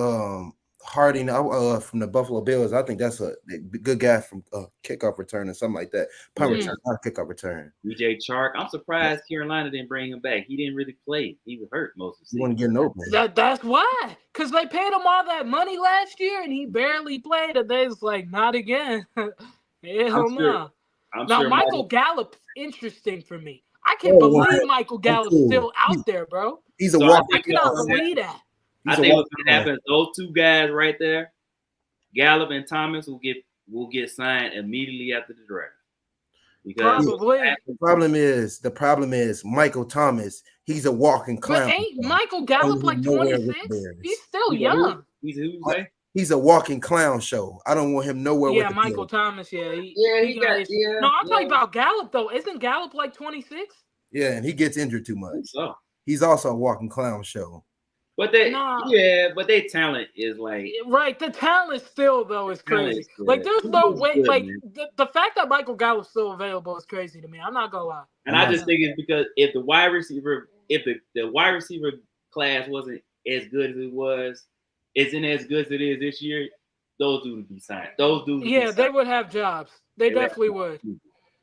Harding from the Buffalo Bills. I think that's a good guy from kickoff return or something like that. Punt return, not kickoff return. DJ Chark. I'm surprised Carolina didn't bring him back. He didn't really play. He was hurt most of the season. He wasn't getting open. That's why. Because they paid him all that money last year and he barely played. And they was like, not again. Hell no. Now, Michael Gallup's interesting for me. I can't believe Michael Gallup's still out there, bro. He's a walk. I cannot believe that. I think what's gonna happen is those two guys right there, Gallup and Thomas, will get signed immediately after the draft. Because the problem is Michael Thomas. He's a walking clown. But ain't Michael Gallup like 26? He's still young. He's a walking clown show. I don't want him nowhere. Yeah, Michael Thomas. Yeah, No, I'm talking about Gallup though. Isn't Gallup like 26? Yeah, and he gets injured too much. So. He's also a walking clown show. But their talent is like right. The talent still though is crazy. Like there's no way. Like the fact that Michael Gallup's still available is crazy to me. I'm not gonna lie. And I just think it's because if the wide receiver class wasn't as good as it was, isn't as good as it is this year, those dudes would be signed. They would have jobs. They definitely would.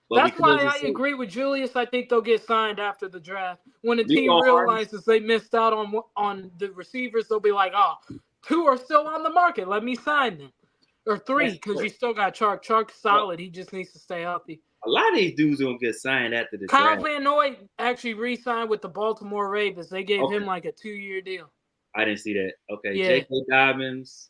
That's why I agree with Julius. I think they'll get signed after the draft. When the team realizes they missed out on the receivers, they'll be like, oh, 2 are still on the market. Let me sign them. Or 3, because you still got Chark. Chark's solid. He just needs to stay healthy. A lot of these dudes don't get signed after the Kyle draft. Van Noy actually re-signed with the Baltimore Ravens. They gave him like a 2-year deal. I didn't see that. Okay, yeah. J.K. Dobbins,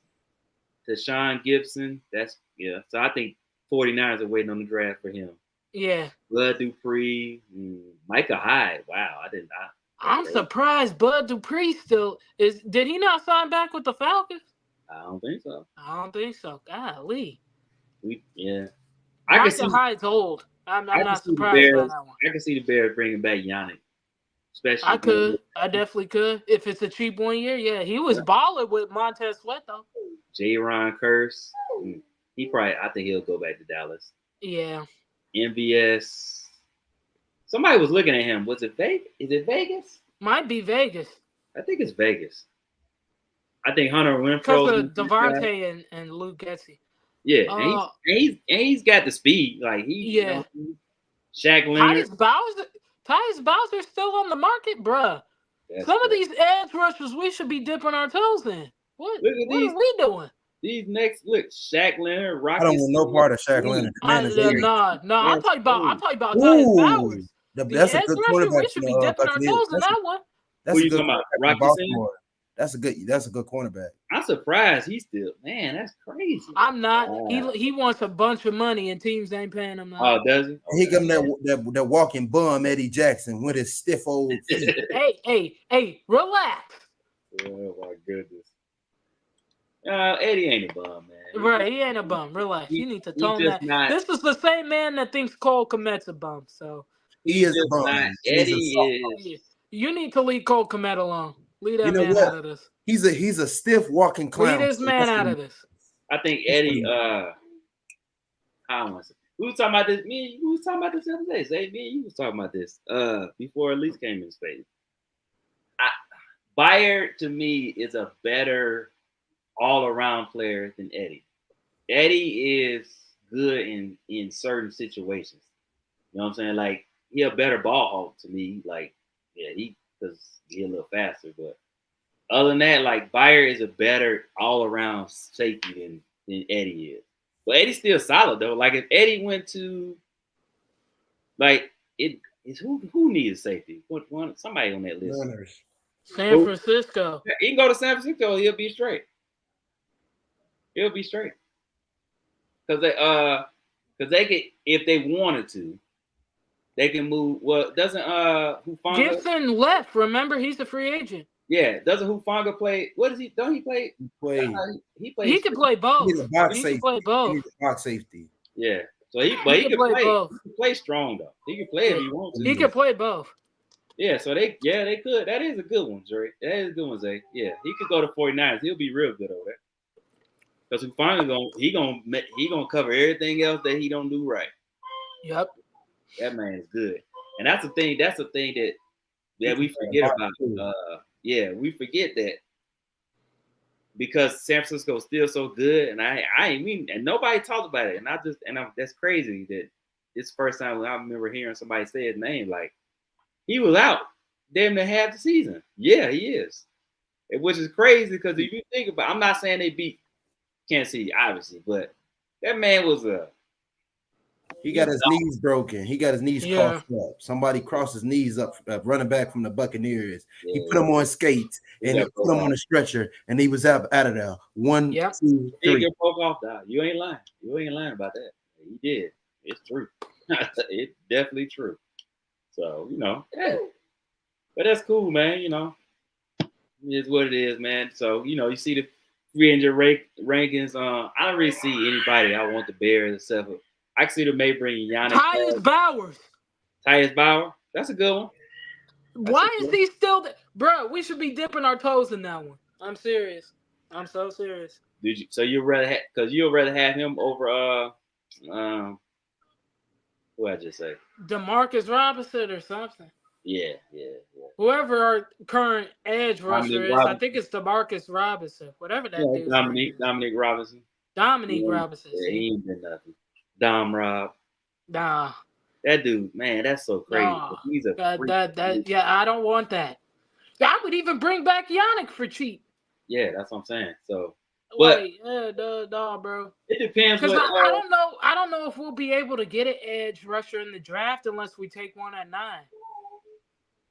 Tashawn Gibson. So I think 49ers are waiting on the draft for him. Yeah. Bud Dupree, Micah Hyde. Wow, I did not. I'm surprised Bud Dupree still is. Did he not sign back with the Falcons? I don't think so. Golly. Micah Hyde's old. I'm not surprised by that one. I can see the Bears bringing back Yannick. Especially I definitely could. If it's a cheap 1 year, yeah. He was balling with Montez Sweat though. J-Ron Curse. I think he'll go back to Dallas. Yeah. MVS. Somebody was looking at him. Was it Vegas? Is it Vegas? Might be Vegas. I think it's Vegas. I think Hunter Renfrow. Because of Devontae and Luke Getsy. Yeah, and he's got the speed. Like Shaq Leonard. Tyus Bowser's still on the market, bruh. Some of these edge rushers we should be dipping our toes in. What are we doing? These next Shaq Leonard, Rocky. I don't want no part of Shaq Leonard. No. I'm talking about Tyus Bowers. That's a good quarterback. We should be dipping our toes in that one. Who you talking about? Rocky Baltimore. That's a good cornerback. I'm surprised he's still. Man, that's crazy. I'm not. He wants a bunch of money and teams ain't paying him. Oh, does he? Okay. He come that walking bum Eddie Jackson with his stiff old feet. Hey, relax. Oh my goodness. Eddie ain't a bum, man. Right, he ain't a bum. Relax. You need to tone that. This is the same man that thinks Cole Kmet's a bum. So he is a bum. Eddie is. You need to leave Cole Kmet alone. Leave that man out of this. He's a stiff walking clown. Leave this man out of this. I think Eddie. We was talking about this. We was talking about this the other day. Say me, you was talking about this. Before Elise came in space. Bayard to me is a better all-around player than Eddie. Eddie is good in certain situations. You know what I'm saying? Like he a better ball hawk to me. Like because he's a little faster, but other than that, like Bayard is a better all-around safety than Eddie is. But Eddie's still solid though. Like if Eddie went to who needs safety? Somebody on that list. Runners. San Francisco. He can go to San Francisco. He'll be straight. Because they could, if they wanted to, They can move. Well, doesn't Hufanga Gibson left? Remember, he's a free agent. Yeah, doesn't Hufanga play? What is he? Don't he play? He plays. He can play both. He can play both. He's a box safety. Yeah. So he can play both. He can play strong though. He can play if he wants to. He can play both. Yeah. So they could. That is a good one, Dre. That is a good one, Zay. Yeah. He could go to 49ers. He'll be real good over there. Because Hufanga gonna cover everything else that he don't do right. Yep. That man is good, and that's the thing. That's the thing that we forget about. We forget that because San Francisco's still so good, and and nobody talks about it, that's crazy that it's the first time I remember hearing somebody say his name. Like he was out damn near half the season. Yeah, he is, which is crazy because if you think about, I'm not saying they beat Kansas City obviously, but that man was He got his knees broken. He got his knees crossed up. Somebody crossed his knees up, running back from the Buccaneers. Yeah. He put him on skates and he put him on a stretcher, and he was out of there. 1, 2, 3. He get broke off, dog. You ain't lying. You ain't lying about that. He did. It's true. It's definitely true. So, but that's cool, man. It is what it is, man. So, you see the free agent rankings. I don't really see anybody I want the Bears except for I can see them may bring Yannick. Tyus Bowers. Tyus Bauer. That's a good one. Why is he still there? Bro, we should be dipping our toes in that one. I'm serious. I'm so serious. Did you? So you'd rather have him over who I just say? DeMarcus Robinson or something. Yeah. Whoever our current edge rusher is, I think it's DeMarcus Robinson. Whatever that is. Dominic Robinson. Robinson. Yeah, he ain't been nothing. Dom Rob. Nah. That dude, man, that's so crazy. Nah. He's a I don't want that. I would even bring back Yannick for cheap. Yeah, that's what I'm saying. So, but nah, bro. It depends. Because I don't know if we'll be able to get an edge rusher in the draft unless we take one at 9.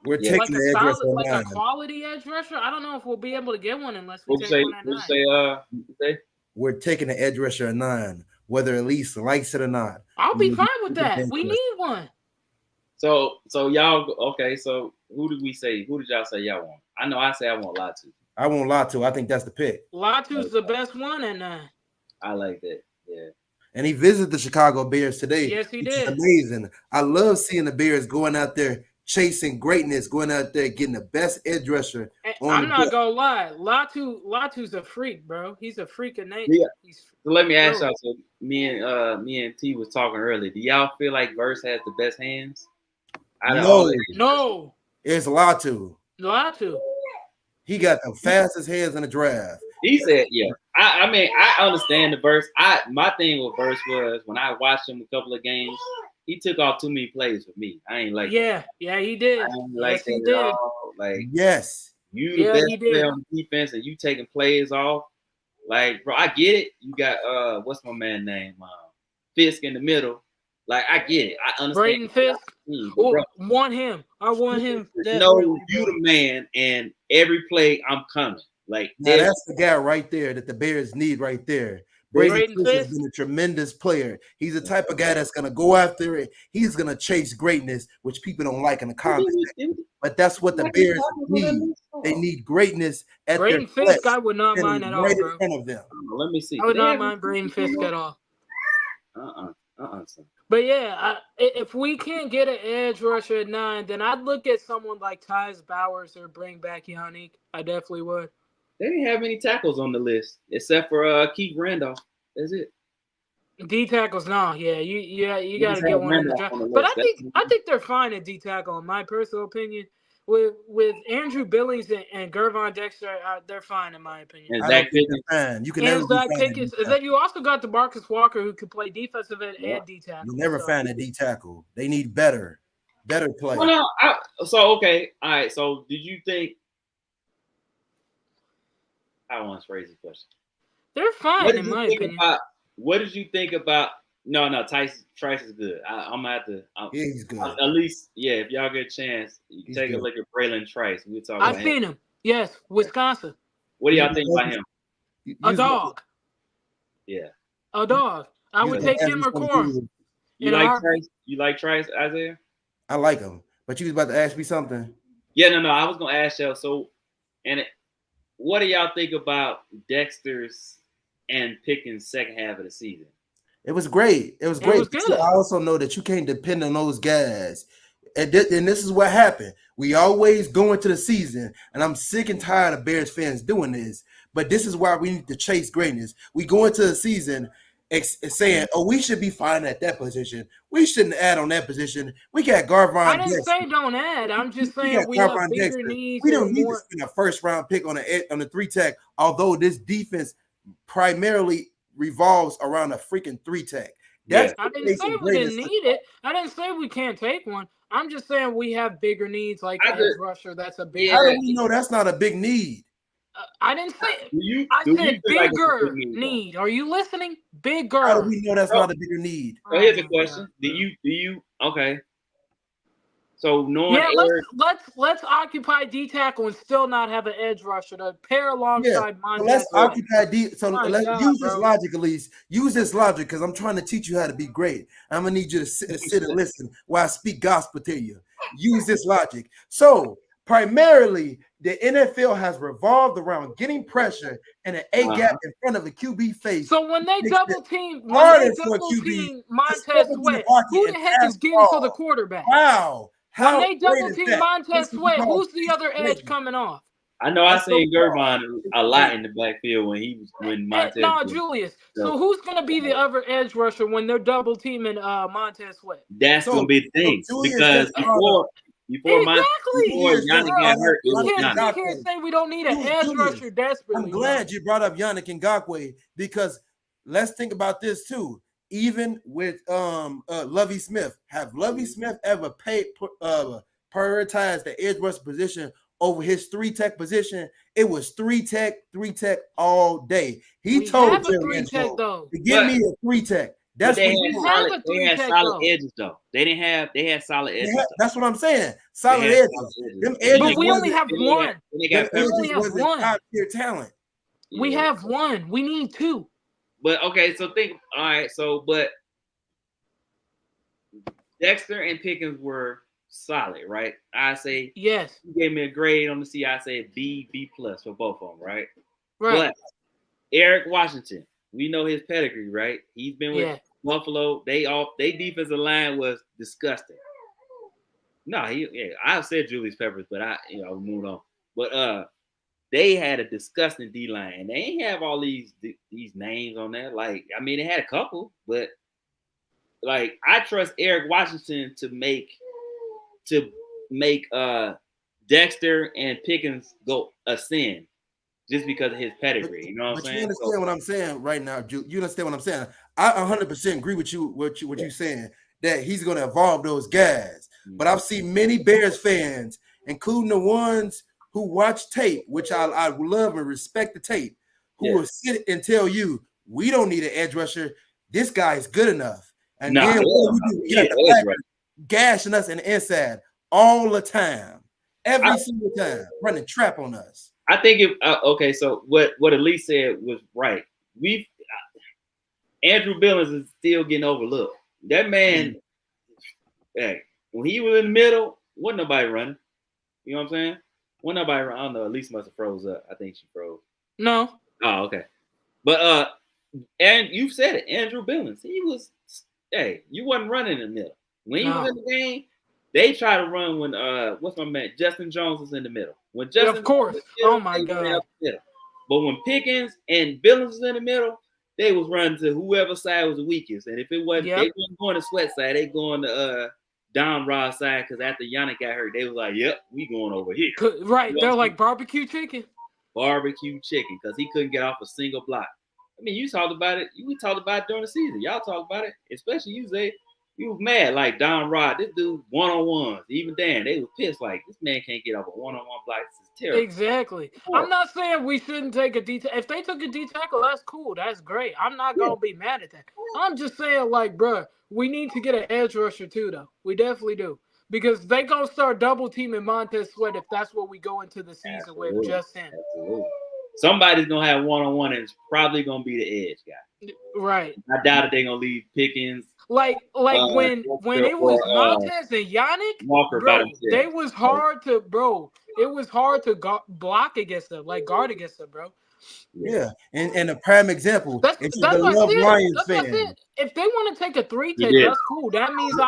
We're taking the edge rusher like a quality edge rusher. I don't know if we'll be able to get one unless we take one at 9. Say? We're taking the edge rusher at 9. Whether Elise likes it or not. I'll be fine with that. We need one. So y'all, okay, so who did y'all say y'all want? I know I say I want Latu. I want Latu. I think that's the pick. Latu's the best one at 9. I like that, yeah. And he visited the Chicago Bears today. Yes, he did. Amazing. I love seeing the Bears going out there chasing greatness, going out there getting the best edge rusher. I'm not gonna lie, Latu's a freak, bro. He's a freak of nature. Yeah. So let me ask y'all. So me and T was talking earlier. Do y'all feel like Verse has the best hands? No. It's Latu. He got the fastest hands in the draft. He said, yeah. I mean, I understand the Verse. My thing with Verse was when I watched him a couple of games, he took off too many plays for me. I ain't like that. Yeah, he did. I ain't like that at all. Like, yes. You the best player on defense and you taking plays off. Like, bro, I get it. You got what's my man name? Fisk in the middle. Like, I get it. I understand. Braden Fisk. Want him. I want him. No, you the man, and every play I'm coming. Like, now that's the guy right there that the Bears need right there. Braden Fisk has been a tremendous player. He's the type of guy that's going to go after it. He's going to chase greatness, which people don't like in the comments. But that's what the Bears need. They need greatness at Braden their Fisk, I would not mind at all, right bro. in front of them. Let me see. I would not mind Braden Fisk at all. Son. But yeah, if we can't get an edge rusher at 9, then I'd look at someone like Tyus Bowers or bring back Yannick. I definitely would. They didn't have any tackles on the list except for Keith Randolph. That's it. D tackles, no, yeah, you got to get one in the draft. But I think they're fine at D tackle, in my personal opinion. With Andrew Billings and Gervon Dexter, they're fine in my opinion. And Zach Pickens, you can never Zach Pickens. And then you also got DeMarcus Walker who can play defensive end and D tackle. You never find a D tackle. They need better play. Well, no, okay, all right. So did you think? I want to phrase the question. They're fine in my opinion. What did you think about? No, Trice is good. I'm gonna have to. He's good. At least, yeah. If y'all get a chance, take a look at Braylon Trice. We'll talk. I've seen him. Yes, Wisconsin. What do y'all think about him? A dog. Yeah. A dog. I would take him or Corum. You like Trice? You like Trice, Isaiah? I like him. But you was about to ask me something. Yeah, no. I was gonna ask y'all. So, what do y'all think about Dexter's and Pickens' second half of the season? It was great. It was great. It was good. I also know that you can't depend on those guys. And this is what happened. We always go into the season, and I'm sick and tired of Bears fans doing this. But this is why we need to chase greatness. We go into the season saying, "Oh, we should be fine at that position. We shouldn't add on that position. We got Garvon. I didn't say don't add. I'm just saying we have bigger needs. We don't need to spend a first round pick on the 3-tech. Although this defense primarily revolves around a freaking 3-tech. I didn't say we didn't need it. I didn't say we can't take one. I'm just saying we have bigger needs, like edge rusher. That's a big. How do we know that's not a big need? I didn't say. I said bigger need. Are you listening? Bigger. How do we know that's not a bigger need? So here's a question: Do you? Okay. So let's occupy D tackle and still not have an edge rusher to pair alongside Montez. Let's occupy D. So let's use this logic, at least. Use this logic because I'm trying to teach you how to be great. I'm gonna need you to sit and listen while I speak gospel to you. Use this logic. So primarily, the NFL has revolved around getting pressure and an A gap in front of a QB face. So when they double team Montez Sweat, who the heck is getting to the quarterback? Wow. When they double team Montez Sweat, who's the other edge coming off? I know I seen Gervon a lot in the backfield when Montez. No, Julius. So who's going to be the other edge rusher when they're double teaming Montez Sweat? That's going to be the thing because before Yannick got hurt, you can't say we don't need an edge rusher desperately. I'm glad you brought up Yannick Ngakoue because let's think about this too. Even with Lovie Smith, have Lovie Smith ever prioritized the edge rusher position over his 3-tech position? It was 3-tech all day. He told Jerry to give me a 3-tech. That's they had solid edges though. They had solid edges. That's what I'm saying. Solid edges. Them edges. But we only have one. We only have one. Top-tier talent. We have one. We need two. But okay, so but Dexter and Pickens were solid, right? I say yes. You gave me a grade on the C. I say B plus for both of them, right? Right. But Eric Washington, we know his pedigree, right? He's been with Buffalo. They defensive line was disgusting. No, I said Julius Peppers, but moved on. But they had a disgusting D line, and they ain't have all these names on there. Like, I mean, they had a couple, but like I trust Eric Washington to make Dexter and Pickens go ascend just because of his pedigree. You know what I'm saying? You understand what I'm saying right now, you understand what I'm saying? I 100% agree with you. What you're saying that he's going to evolve those guys, but I've seen many Bears fans, including the ones who watch tape, which I love and respect the tape, who will sit and tell you, we don't need an edge rusher. This guy is good enough. And then what do we do? Gashing us in the inside all the time. Every single time. Running trap on us. I think okay, so what Elise said was right. Andrew Billings is still getting overlooked. That man, hey, when he was in the middle, wasn't nobody running. You know what I'm saying? When nobody, I don't know. Elise must have froze up. I think she froze. No. Oh, okay. But and you said it, Andrew Billings. He was, you wasn't running in the middle when he was in the game. They try to run when what's my man Justin Jones was in the middle. When Justin, of course. Oh my God. But when Pickens and Billings was in the middle, they was running to whoever side was the weakest. And if it wasn't, they wasn't going to Sweat side. They going to Don Rod side because after Yannick got hurt, they was like, "Yep, we going over here." Right, they're like barbecue chicken. Barbecue chicken because he couldn't get off a single block. I mean, you talked about it. We talked about it during the season. Y'all talked about it, especially you, Zay. You was mad like Don Rod. This dude one-on-ones. Even Dan, they was pissed like this man can't get off a one-on-one block. This is terrible. Exactly. I'm not saying we shouldn't take a D tackle. If they took a D tackle, that's cool. That's great. I'm not gonna be mad at that. I'm just saying, like, bro, we need to get an edge rusher too, though. We definitely do. Because they gonna start double teaming Montez Sweat if that's what we go into the season with, just him. Absolutely. Somebody's gonna have one-on-one, and it's probably gonna be the edge guy. Right. I doubt that they're gonna leave Pickens Like when it was Montez and Yannick, Walker bro, they was hard to It was hard to block against them, like guard against them, bro. Yeah, and a prime example. That's if what you're I the Love said. Lions That's what I fan, said. If they want to take a 3-tech, that's cool. That means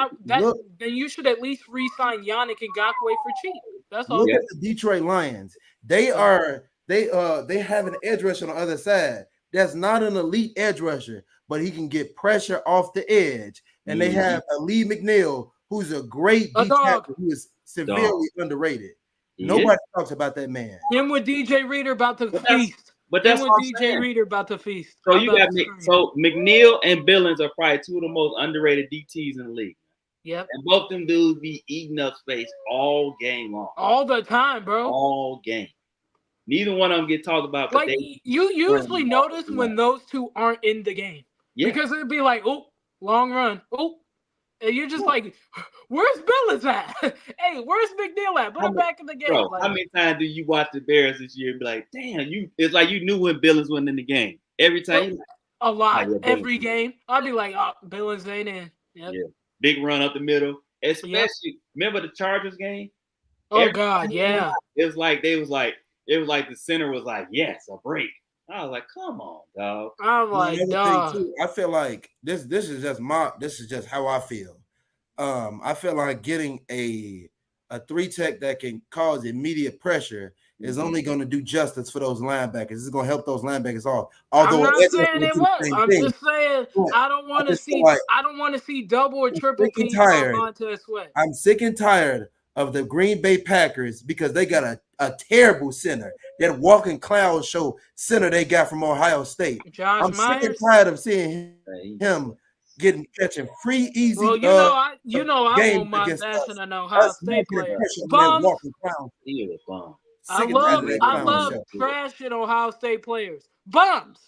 then you should at least re-sign Yannick and Ngakoue for cheap. That's all. Look at the Detroit Lions. They have an edge rusher on the other side. That's not an elite edge rusher, but he can get pressure off the edge. And they have Lee McNeil, who's a great D tackle who is severely underrated. Nobody talks about that man. Him with DJ Reader about to feast. But that's what DJ Reader about to feast. So you got McNeil and Billings are probably two of the most underrated DTs in the league. Yep. And both them dudes be eating up space all game long. All the time, bro. All game. Neither one of them get talked about. Like you usually notice when those two aren't in the game. Yeah. Because it'd be like, oh, long run. Oh. And you're just like, where's Billings at? Hey, where's McNeil at? Put him back in the game. Bro, how many times do you watch the Bears this year and be like, damn, it's like you knew when Billings wasn't in the game. Every time. A lot. Every game. I'd be like, oh, Billings ain't in. Yep. Yeah. Big run up the middle. Especially, remember the Chargers game? Oh, God, yeah. It was like the center was like, yes, a break. I was like, come on, dog. I'm like, dog. I feel like this is just how I feel. I feel like getting a 3-tech that can cause immediate pressure is only going to do justice for those linebackers. It's going to help those linebackers off. Although I'm not saying it won't. I'm just saying I don't want to see. I don't want to see double or triple teams on Montez Sweat. I'm sick and tired of the Green Bay Packers because they got a terrible center. That walking cloud show center they got from Ohio State. I'm sick and tired of seeing him catching free, easy. Well, you know, I want my bashing an Ohio State player. Bums. I love trashing Ohio State players. Bums.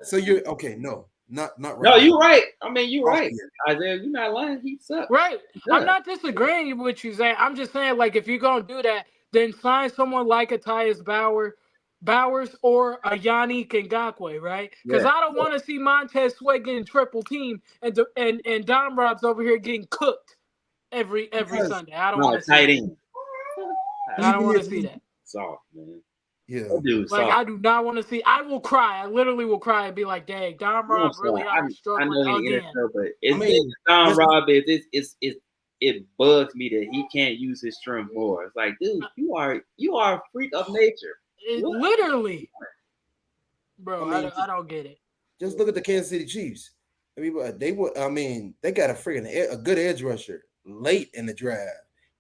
So you're okay. No, not right. No, you're right. I mean, you're right. Isaiah, you're not lying. He sucks. Right. I'm not disagreeing with what you saying. I'm just saying, like, if you're gonna do that, then sign someone like a Tyus Bowers or a Yannick Ngakoue, right? Because I don't want to see Montez Sweat getting triple team and Dom Robs over here getting cooked every Sunday. I don't want to see that. I don't want to see that. Soft, man. Yeah. Like, I do not want to see. I will cry. I literally will cry and be like, dang, Dom Rob really are struggling again. Dom Rob it bugs me that he can't use his strength more. It's like, dude, you are a freak of nature. Literally. Bro, I don't get it. Just look at the Kansas City Chiefs. They got a good edge rusher late in the draft.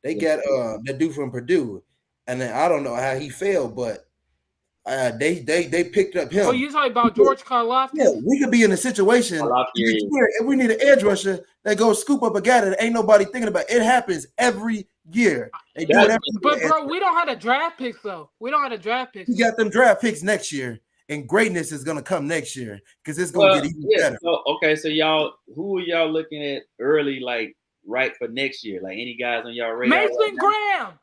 They got the dude from Purdue. And then I don't know how he failed, but they picked up him. Oh, you talking about George Karlaftis? Yeah, we could be in a situation if we need an edge rusher that goes scoop up a guy that ain't nobody thinking about. It happens every year. But bro, we don't have the draft picks though. We don't have the draft picks. We got them draft picks next year, and greatness is gonna come next year because it's gonna get even better. So y'all, who are y'all looking at early, like right for next year? Like any guys on y'all radar? Mason Graham.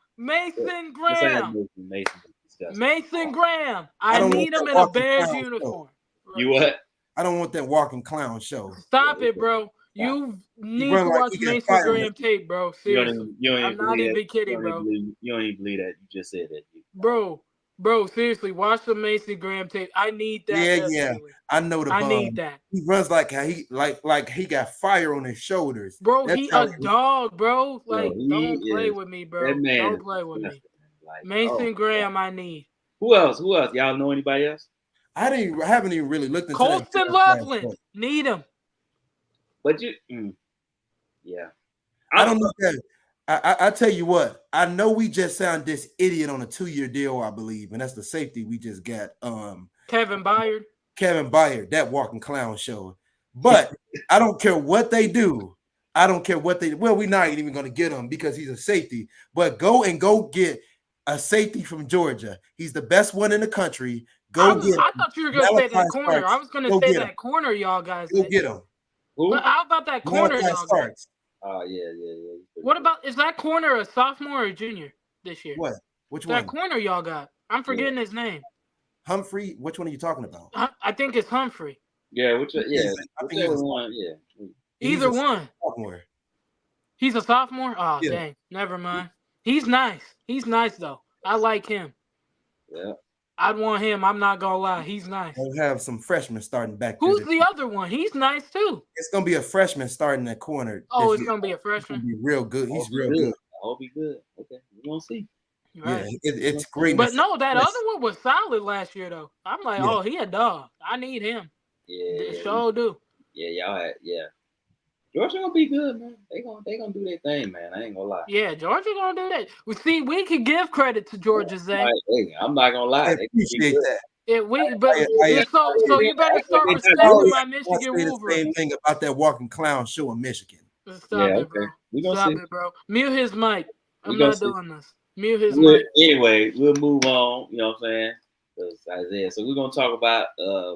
I need him in a Bears uniform. You what? I don't want that walking clown show. Stop it, bro. You need to watch Mason Graham tape, bro. Seriously. I'm not even kidding, bro. You don't even believe that. You just said that. Bro, seriously, watch the Mason Graham tape. I need that. Yeah. I know the bum. I need that. He runs like he got fire on his shoulders. Bro, he a dog, bro. Like, don't play with me, bro. Don't play with me. Mason Graham, I need. Who else? Y'all know anybody else? I haven't even really looked into Colston Loveland. Need him. But yeah. I don't know that. I tell you what, I know we just signed this idiot on a 2-year deal, I believe, and that's the safety we just got. Kevin Byard, that walking clown show. But I don't care what they do. Well, we're not even going to get him because he's a safety. But go get a safety from Georgia. He's the best one in the country. I thought you were going to say that corner. I was going to say that corner, y'all guys. Go get him. But how about that corner, y'all guys? Oh, yeah. What about, is that corner a sophomore or junior this year? What? Which one? That corner y'all got. I'm forgetting his name. Humphrey? Which one are you talking about? I think it's Humphrey. Yeah, whichever one. Yeah. Either one. Sophomore. He's a sophomore? Oh, yeah. Dang. Never mind. He's nice. He's nice, though. I like him. Yeah. I'd want him. I'm not going to lie. He's nice. We'll have some freshmen starting back. Who's the other one? He's nice, too. It's going to be a freshman starting at corner. Oh, it's going to be a freshman? He's real good. He's real good. I hope he's good. Okay. We're going to see. Right. Yeah, it's great. But no, that other one was solid last year, though. I'm like, oh, he a dog. I need him. Yeah. They sure do. Yeah, Georgia gonna be good, man. They gonna do their thing, man. I ain't gonna lie. Yeah, Georgia gonna do that. We could give credit to Georgia, Zay. I'm not gonna lie. I appreciate that. So you better start respecting my Michigan Wolverines. The same thing about that walking clown show in Michigan. Stop it, bro. Stop it, bro. Mute his mic. I'm not doing this. Mute his mic. Anyway, we'll move on. You know what I'm saying? Isaiah. So we're gonna talk about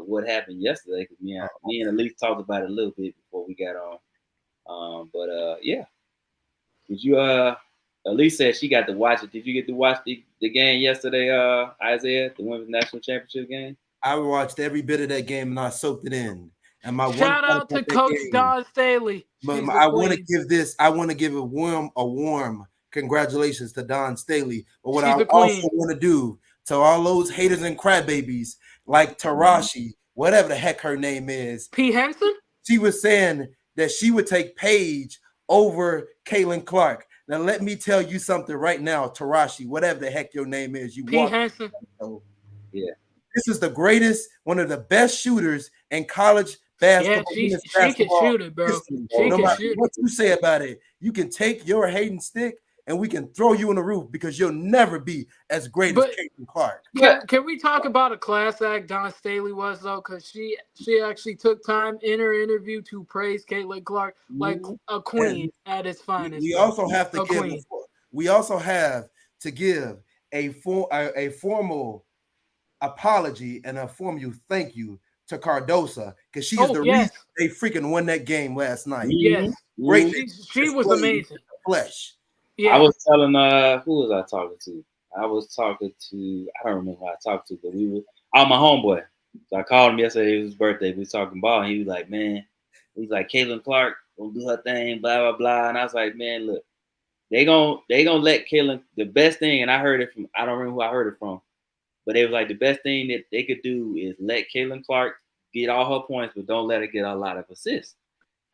what happened yesterday because me and Elise talked about it a little bit before we got on. Yeah. Did you Elise said she got to watch it. Did you get to watch the game yesterday, Isaiah, the women's national championship game? I watched every bit of that game and I soaked it in. And my shout out to Coach Don Staley. I want to give a warm congratulations to Don Staley. But what I also want to do to all those haters and crybabies like Tarashi, whatever the heck her name is. P. Henson? She was saying that she would take Paige over Caitlin Clark. Now, let me tell you something right now, Tarashi, whatever the heck your name is. P. Henson. Yeah. This is the greatest, one of the best shooters in college basketball. Yeah, she can shoot it, bro. No matter what you say about it, you can take your Hayden stick and we can throw you in the roof because you'll never be as great as Caitlin Clark. Can we talk about a class act Don Staley was, though? Because she actually took time in her interview to praise Caitlin Clark like a queen at its finest. We also have to give a formal apology and a formal thank you to Cardosa because she's the reason they freaking won that game last night. Yes, great. She was amazing. Flesh. Yeah. I was telling who was I talking to? I was talking to I don't remember who I talked to, but my homeboy. So I called him yesterday. It was his birthday. We was talking ball. And he was like, man, he's like Caitlin Clark gonna do her thing, blah blah blah. And I was like, man, look, they gonna let Caitlin. The best thing, and I heard it from I don't remember who I heard it from, but it was like the best thing that they could do is let Caitlin Clark get all her points, but don't let her get a lot of assists.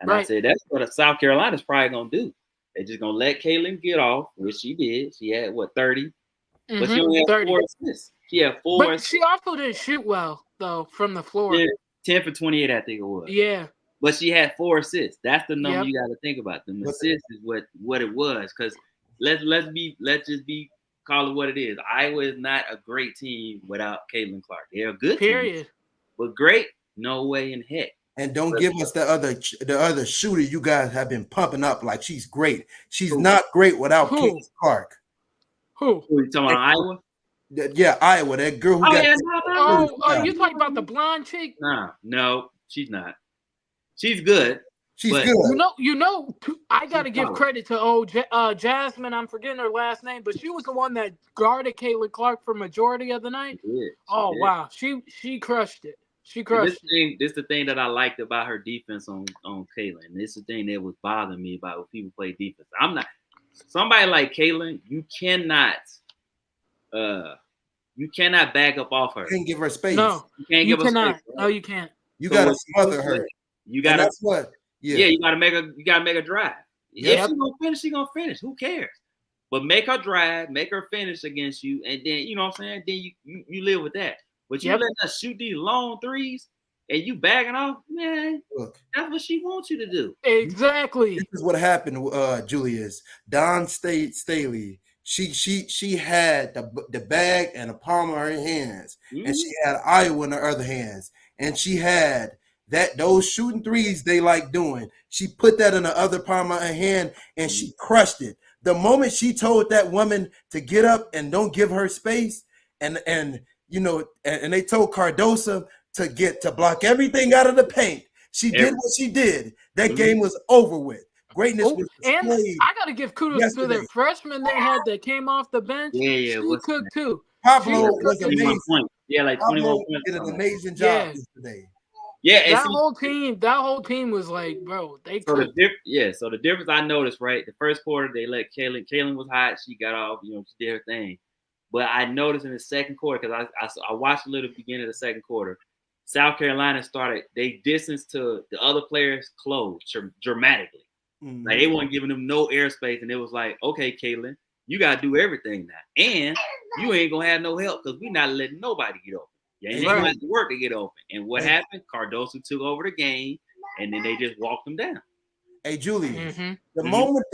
And I said that's what South Carolina's probably gonna do. They're just gonna let Caitlin get off, which she did. She had 30, but she only had 30. 4 assists. She had 4. But she also didn't shoot well though from the floor. Yeah, 10 for 28, I think it was. Yeah, but she had 4 assists. That's the number you got to think about. The assists is what it was. Because let's just call it what it is. Iowa is not a great team without Caitlin Clark. They're a good team, but great, no way in heck. And don't give us the other shooter you guys have been pumping up like she's great. She's not great without Caitlin Clark. Who you talking about? Iowa? Yeah, Iowa. That girl who you talking about the blonde chick? No, she's not. She's good. She's good. You know. I gotta give credit to Jasmine. I'm forgetting her last name, but she was the one that guarded Caitlin Clark for majority of the night. She did. Wow, she crushed it. She crushed it. This is the thing that I liked about her defense on Caitlin. This is the thing that was bothering me about when people play defense. I'm not somebody like Caitlin. You cannot back up off her. You can't give her space. No, you can't give her space. No, you can't. You gotta smother her. You gotta. That's what. Yeah, you gotta make a drive. If she's gonna finish, she's gonna finish. Who cares? But make her drive, make her finish against you, and then you know what I'm saying. Then you live with that. But you let her shoot these long threes and you bagging off, man. Look, that's what she wants you to do. Exactly. This is what happened, Julius. Don Staley. She had the bag and the palm of her hands, and she had Iowa in her other hands, and she had those shooting threes they like doing. She put that in the other palm of her hand, and she crushed it. The moment she told that woman to get up and don't give her space, and they told Cardosa to block everything out of the paint. She did what she did. That game was over with. Greatness was displayed. And I got to give kudos to their freshman they had that came off the bench. She cooked too. Pablo was amazing. Yeah, like 21 points. Did an amazing job today. Yeah, that whole team was like, bro, they so could. So the difference I noticed, right? The first quarter they let Kaylin was hot. She got off, she did her thing. But I noticed in the second quarter, because I watched a little beginning of the second quarter, South Carolina started, they distanced to the other players closed dramatically. Mm-hmm. Like they weren't giving them no airspace, and it was like, okay, Kaylin, you gotta do everything now, and you ain't gonna have no help because we're not letting nobody get open. You ain't gonna have to work to get open. And what happened? Cardoso took over the game, and then they just walked them down. Hey, Julius, the moment,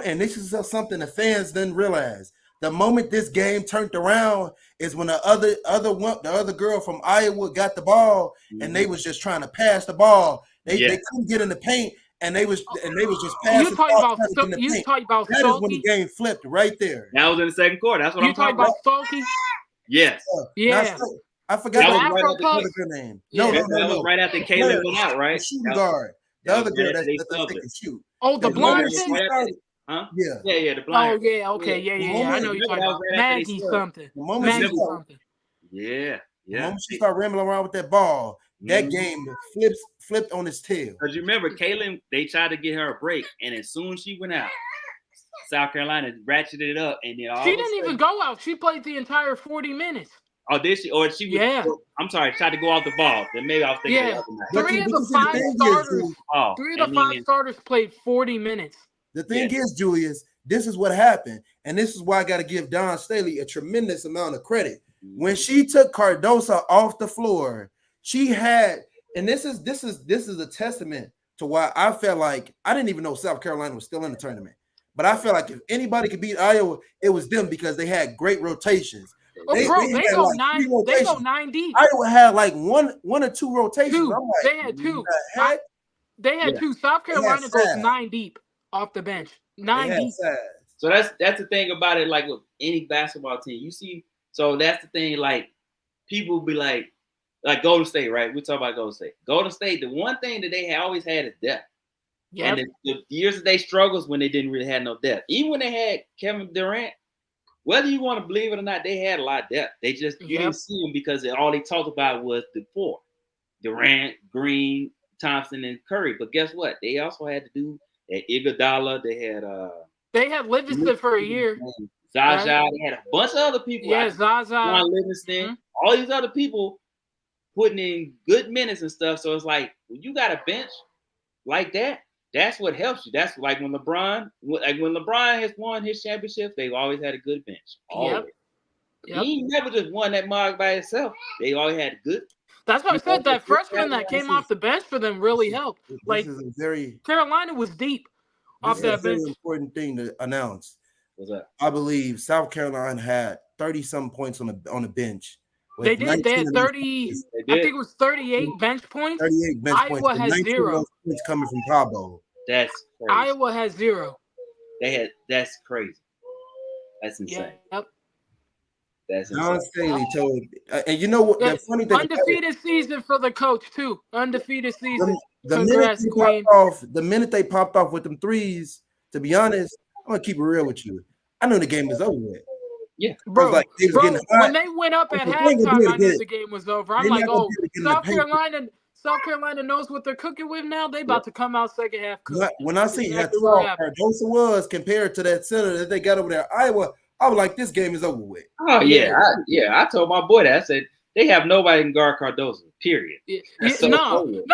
and this is something the fans didn't realize. The moment this game turned around is when the other girl from Iowa got the ball, and they was just trying to pass the ball. They couldn't get in the paint, and they was just passing. You talking about that is when the game flipped right there. That was in the second quarter. That's what I'm talking about. Stokey? Yes. I forgot that was right after her name. No. That was right after Kaylin went out, right? The shooting guard. The other girl that can shoot. Oh, the blonde thing? Huh? Yeah. The blind. Oh, yeah, okay, yeah. I know you're talking about Maggie something. Maggie something. Yeah. The moment she started rambling around with that ball, that game flipped on its tail. Because you remember, Kaylin, they tried to get her a break, and as soon as she went out, South Carolina ratcheted it up, and then she didn't even go out. She played the entire 40 minutes. Oh, did she? Or she was, I'm sorry, tried to go off the ball. Then maybe I was thinking the other night. Three of the five starters played 40 minutes. The thing is, Julius, this is what happened, and this is why I got to give Dawn Staley a tremendous amount of credit. When she took Cardoso off the floor, she had, and this is a testament to why I felt like I didn't even know South Carolina was still in the tournament, but I felt like if anybody could beat Iowa, it was them because they had great rotations. They go 9 deep. Iowa had like one or two rotations. They had two. They had two. South Carolina goes 9 deep off the bench. 9 deep. So that's the thing about it. Like with any basketball team, you see. So that's the thing. Like people be like Golden State, right? We talk about Golden State. Golden State. The one thing that they always had is depth. Yeah. And the years that they struggles when they didn't really have no depth. Even when they had Kevin Durant. Whether you want to believe it or not, they had a lot of depth. They just you didn't see them because all they talked about was the four: Durant, Green, Thompson, and Curry. But guess what? They also had to do that. Iguodala. They had Livingston for a year. Zaza. Right? They had a bunch of other people. Yeah, Zaza. John Livingston. All these other people putting in good minutes and stuff. So it's like when you got a bench like that. That's what helps you. That's like when LeBron has won his championship, they've always had a good bench. Always. Yep. He never just won that mug by himself. They always had good. That's why I said that freshman that came off the bench for them really helped. Like Carolina was deep off that bench. This is a very important thing to announce. What's that? I believe South Carolina had 30-some points on the bench. They did. They had 30. I think it was 38 bench points. 38 bench points. Iowa has 0 points coming from Pablo. That's crazy. Iowa has 0. That's crazy. That's insane. Yep. That's insane. Dawn Staley told, and you know what? The funny thing, undefeated season for the coach too. Undefeated season. The minute they popped off with them threes, to be honest, I'm gonna keep it real with you. I knew the game was over with. Yeah, bro. When they went up at halftime, I knew the game was over. I'm like, oh, South Carolina knows what they're cooking with now. They about to come out second half. When I see how tall Cardoso was compared to that center that they got over there, Iowa, I was like, this game is over with. Oh yeah, I told my boy that. I said they have nobody can guard Cardoso. Period. She's 6'7".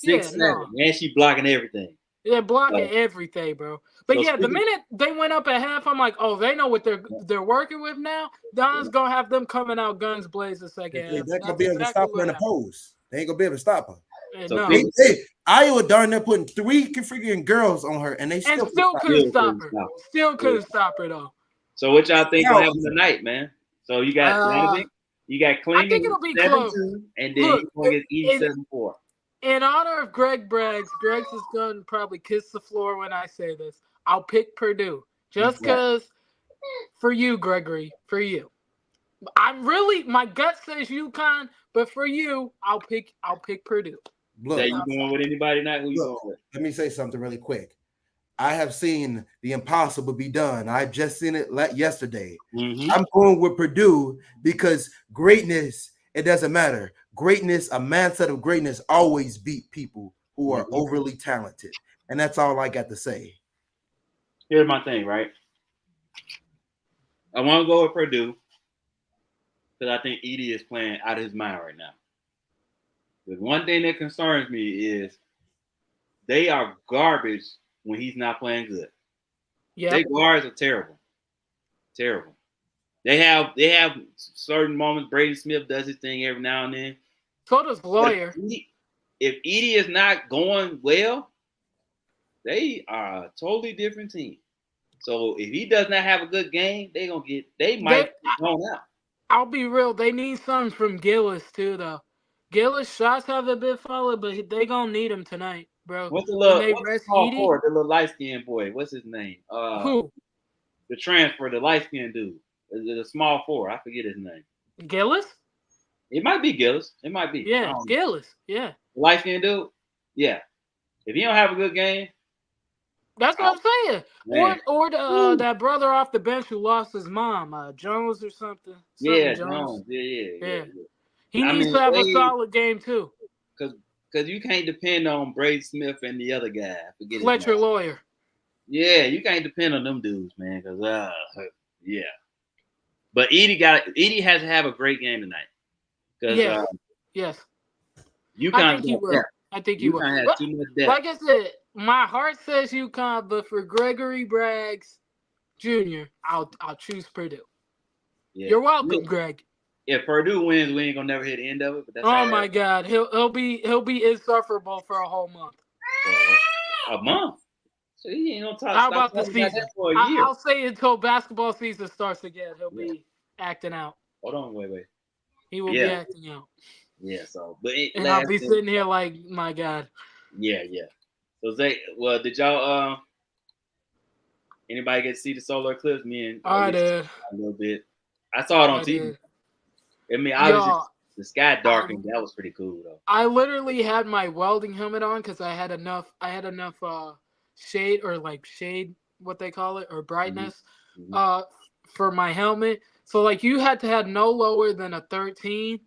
6'7", and she blocking everything. Yeah, blocking everything, bro. But the minute they went up at half, I'm like, oh, they know what they're working with now. Don's gonna have them coming out guns blazing second half. They're gonna be able to stop her in the post. They ain't gonna be able to stop her. So Iowa darn near putting 3 freaking girls on her, and they still couldn't stop her. Still couldn't stop her though. So what y'all think will happen tonight, man? So you got Clingan. I think it'll be close. And then you're gonna get 87-4. In honor of Greg's is gonna probably kiss the floor when I say this. I'll pick Purdue just because for you, Gregory, for you. My gut says UConn, but for you, I'll pick Purdue. Look, you going with anybody tonight? Who you going with? Let me say something really quick. I have seen the impossible be done. I've just seen it yesterday. Mm-hmm. I'm going with Purdue because greatness, it doesn't matter. greatness, a mindset of greatness always beat people who are overly talented. And that's all I got to say. Here's my thing, right? I want to go with Purdue because I think Edie is playing out of his mind right now. But one thing that concerns me is they are garbage when he's not playing good. Yeah, their guards are terrible. Terrible. They have certain moments. Braden Smith does his thing every now and then. So does Lawyer. If Edie is not going well, they are a totally different team. So if he does not have a good game, they might go out. I'll be real. They need something from Gillis too, though. Gillis shots haven't been followed, but they gonna need him tonight, bro. What's the small forward, the little light skinned boy? What's his name? Who? The transfer, the light skinned dude. The small forward. I forget his name. Gillis? It might be Gillis. It might be. Yeah, Gillis. Yeah. Light skinned dude. Yeah. If you don't have a good game. That's what I'm saying. Man. Or that brother off the bench who lost his mom, Jones or something. Yeah, Jones. Yeah. He needs to have a solid game too. Because you can't depend on Braden Smith and the other guy. Fletcher Lawyer. Yeah, you can't depend on them dudes, man. Because yeah. But Edie has to have a great game tonight. Yes. Yes. I think he will. I think he will. Has too much depth. Like I said, my heart says UConn, but for Gregory Braggs Jr., I'll choose Purdue. Yeah. You're welcome, Greg. If Purdue wins, we ain't gonna never hit the end of it. But that's my God, he'll be insufferable for a whole month. A month? So he ain't gonna talk. How about the season? For a year. I'll say until basketball season starts again, he'll be acting out. Hold on, wait. He will be acting out. Yeah. So, and I'll be sitting here like, my God. Yeah. So did y'all anybody get to see the solar eclipse? Me and I did a little bit. I saw it on TV. I mean, obviously the sky darkened. That was pretty cool though. I literally had my welding helmet on because I had enough shade, what they call it, or brightness for my helmet. So like you had to have no lower than a 13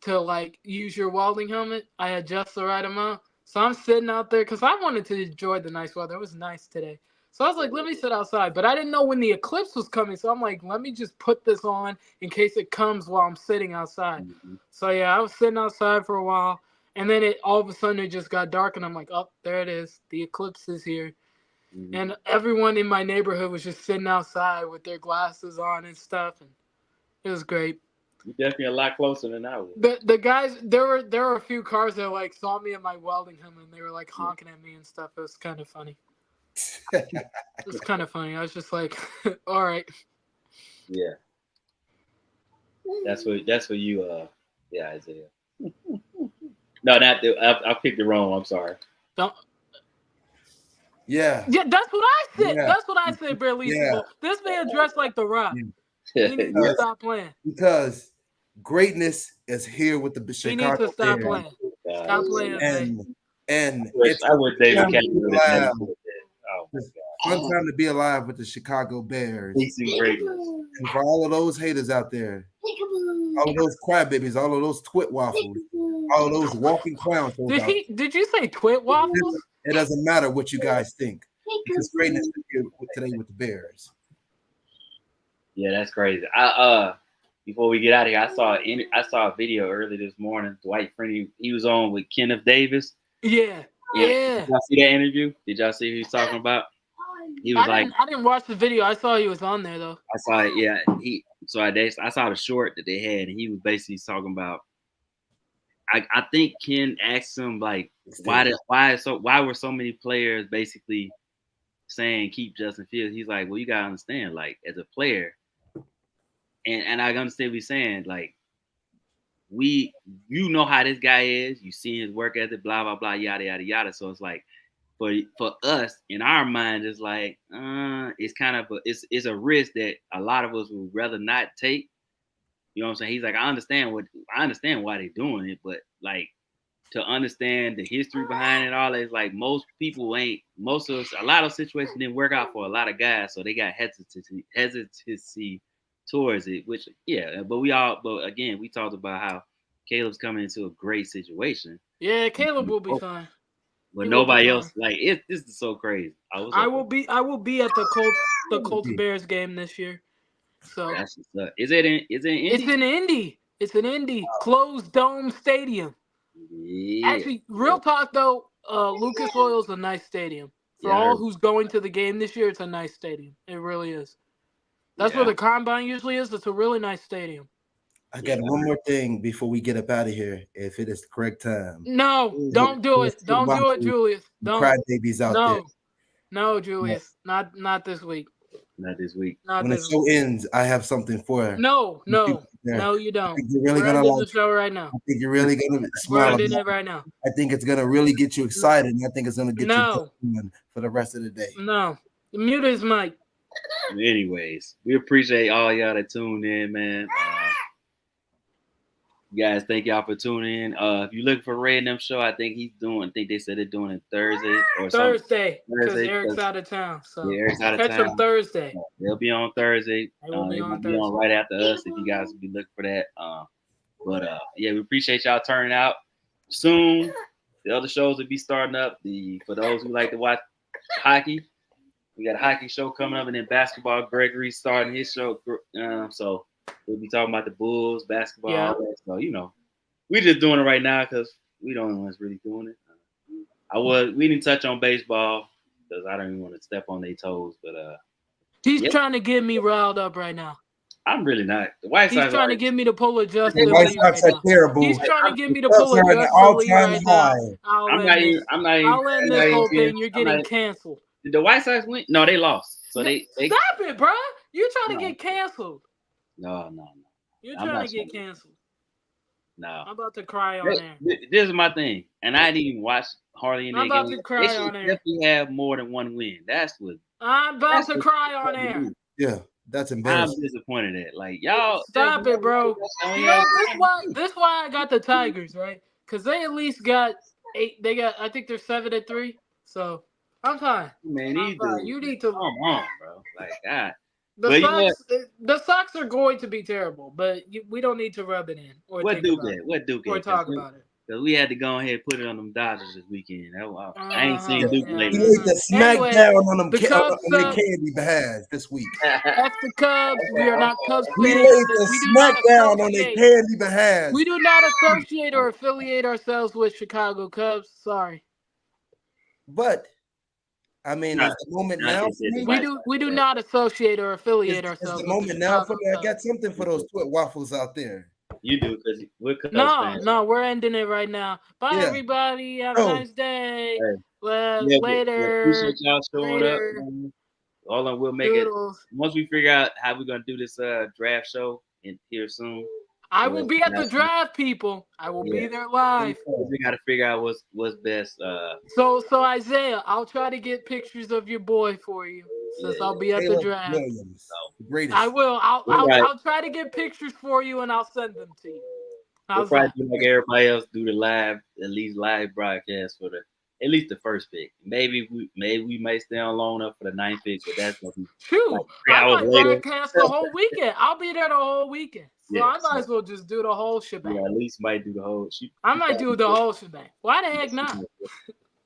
to like use your welding helmet. I had just the right amount. So I'm sitting out there because I wanted to enjoy the nice weather. It was nice today. So I was like, let me sit outside. But I didn't know when the eclipse was coming. So I'm like, let me just put this on in case it comes while I'm sitting outside. Mm-hmm. So yeah, I was sitting outside for a while. And then all of a sudden it just got dark. And I'm like, oh, there it is. The eclipse is here. Mm-hmm. And everyone in my neighborhood was just sitting outside with their glasses on and stuff. And it was great. You're definitely a lot closer than I was. The guys, there were a few cars that like saw me in my welding helmet and they were like honking at me and stuff. It was kind of funny. It's kind of funny. I was just like, all right. Yeah. That's what you Isaiah. No, I picked it wrong. I'm sorry. Don't. Yeah. Yeah, that's what I said. Yeah. That's what I said, barely. Yeah. This man dressed like The Rock. Yeah. He needs to stop playing. Because greatness is here with the Chicago. He needs to stop playing. Stop playing. And I would David Cameron. It's fun time to be alive with the Chicago Bears. Greatness. And for all of those haters out there, all of those crybabies, all of those twit waffles, all of those walking clowns. Did you say twit waffles? It doesn't matter what you guys think. Because greatness is here today with the Bears. Yeah, that's crazy. Before we get out of here, I saw a video early this morning. Dwight Freeney, he was on with Kenneth Davis. Yeah. Did y'all see that interview? Did y'all see who he's talking about? He was I didn't watch the video. I saw he was on there though. I saw it. Yeah. I saw the short that they had, and he was basically talking about. I think Ken asked him like, why were so many players basically saying keep Justin Fields? He's like, well, you gotta understand, like as a player, and I understand what he's saying, like. You know how this guy is. You see his work ethic, blah blah blah, yada yada yada. So it's like, for us in our mind, it's like, it's kind of it's a risk that a lot of us would rather not take. You know what I'm saying? He's like, I understand why they're doing it, but like to understand the history behind it all, it's like most of us, a lot of situations didn't work out for a lot of guys, so they got hesitancy towards it, which but again we talked about how Caleb's coming into a great situation. Yeah, Caleb will be fine. But nobody else, like this is so crazy. I will be at the Colts Bears game this year. So that's is it in Indy? It's in Indy. It's an Indy closed dome stadium. Yeah. Actually, real talk though, Lucas Oil's a nice stadium. For all who's going to the game this year, it's a nice stadium. It really is. That's where the combine usually is. It's a really nice stadium. I got one more thing before we get up out of here. If it is the correct time. No, don't do it. Don't do it, Julius. Don't. Crybabies out there. No, Julius. Not this week. Not this week. When the show ends, I have something for her. No, you don't. You're really gonna like the show right now. I think you're really gonna smile. We're it right now. I think it's gonna really get you excited, and I think it's gonna get you for the rest of the day. No, mute his mic. Anyways, we appreciate all y'all that tuned in, man. Guys, thank y'all for tuning in. If you're looking for Ray and them show, I think they said they're doing it Thursday or Thursday, because Eric's out of town. So Eric's out of catch town. Them Thursday. They'll be on Thursday. They'll be on right after us if you guys will be looking for that. We appreciate y'all turning out. Soon, the other shows will be starting up. For those who like to watch hockey, we got a hockey show coming up, and then basketball. Gregory's starting his show. So we'll be talking about the Bulls, basketball, all that. So, we're just doing it right now because we don't know what's really doing it. We didn't touch on baseball because I don't even want to step on their toes. But he's trying to get me riled up right now. I'm really not. The White Sox. He's trying to get me to pull a Justin White Sox are terrible. He's trying to get me to pull a Justin Lee right now. I'll end this whole thing. You're getting canceled. Did the White Sox win? No, they lost. So they stop it, bro. You're trying to get canceled. No. You're trying to get canceled. No. I'm about to cry on air. This is my thing. And I didn't even watch hardly any games. I'm about to cry on air. Definitely have more than one win. That's what. I'm about to cry on air. Yeah, that's embarrassing. I'm disappointed at y'all. Stop it, bro. This why I got the Tigers, right? Because they at least got 8. I think they're 7-3. So I'm fine. Man, you need to come on, bro. Like God. The Sox are going to be terrible, but we don't need to rub it in or what Duke or talk about it. Because we had to go ahead and put it on them Dodgers this weekend. I ain't seen Duke lately. We laid the smack down on them candy bags this week. F the Cubs. We are not Cubs fans. We laid the smack down on the candy bags. We do not associate or affiliate ourselves with Chicago Cubs. Sorry. But I mean, it's the moment now for me. We do not associate or affiliate ourselves. It's the moment now for me. I got something for those twit waffles out there. You do because we're No, we're ending it right now. Bye, everybody. Have a nice day. Hey. Later. Appreciate y'all showing up. All on, we'll make it once we figure out how we're gonna do this draft show in here soon. I will be at the draft, people. I will be there live. We got to figure out what's best. So Isaiah, I'll try to get pictures of your boy for you since I'll be at the draft. I will. I'll try to get pictures for you and I'll send them to you. We'll probably do like everybody else, do the live broadcast for at least the first pick. Maybe we might stay on loan up for the 9th pick, but that's gonna be I might broadcast the whole weekend. I'll be there the whole weekend. So I might as well just do the whole shebang. Yeah, at least might do the whole. I might do the whole shebang. Why the heck not?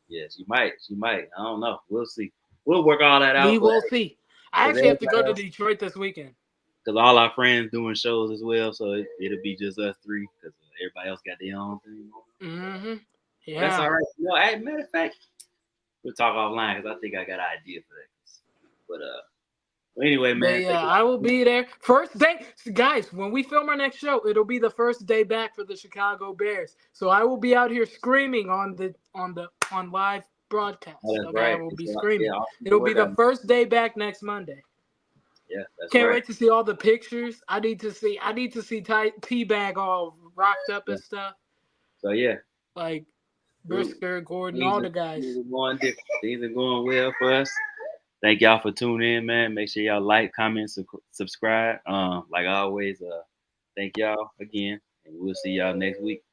Yes, you might. I don't know. We'll see. We'll work all that out. We will see. I actually have to go to Detroit this weekend. Because all our friends doing shows as well, so it'll be just us 3 because everybody else got their own thing. Mm-hmm. Yeah. That's all right. As a matter of fact, we'll talk offline because I think I got an idea for that. But anyway, man. Yeah, I will be there. First day, guys, when we film our next show, it'll be the first day back for the Chicago Bears. So I will be out here screaming on live broadcast. Oh, that's right. I will be screaming. It'll be the first day back next Monday. Yeah, that's Can't wait to see all the pictures. I need to see T-Bag all rocked up and stuff. So yeah. Like Brisker, Gordon, all the guys. Things are going well for us. Thank y'all for tuning in, man. Make sure y'all like, comment, subscribe. Like always, thank y'all again, and we'll see y'all next week.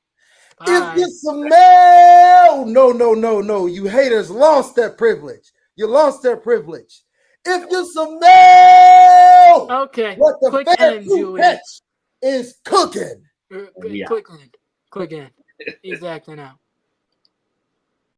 Bye. If you smell, no. You haters lost that privilege. You lost that privilege. If you smell, okay, what the fan is cooking. Quick end. Click in. He's acting out.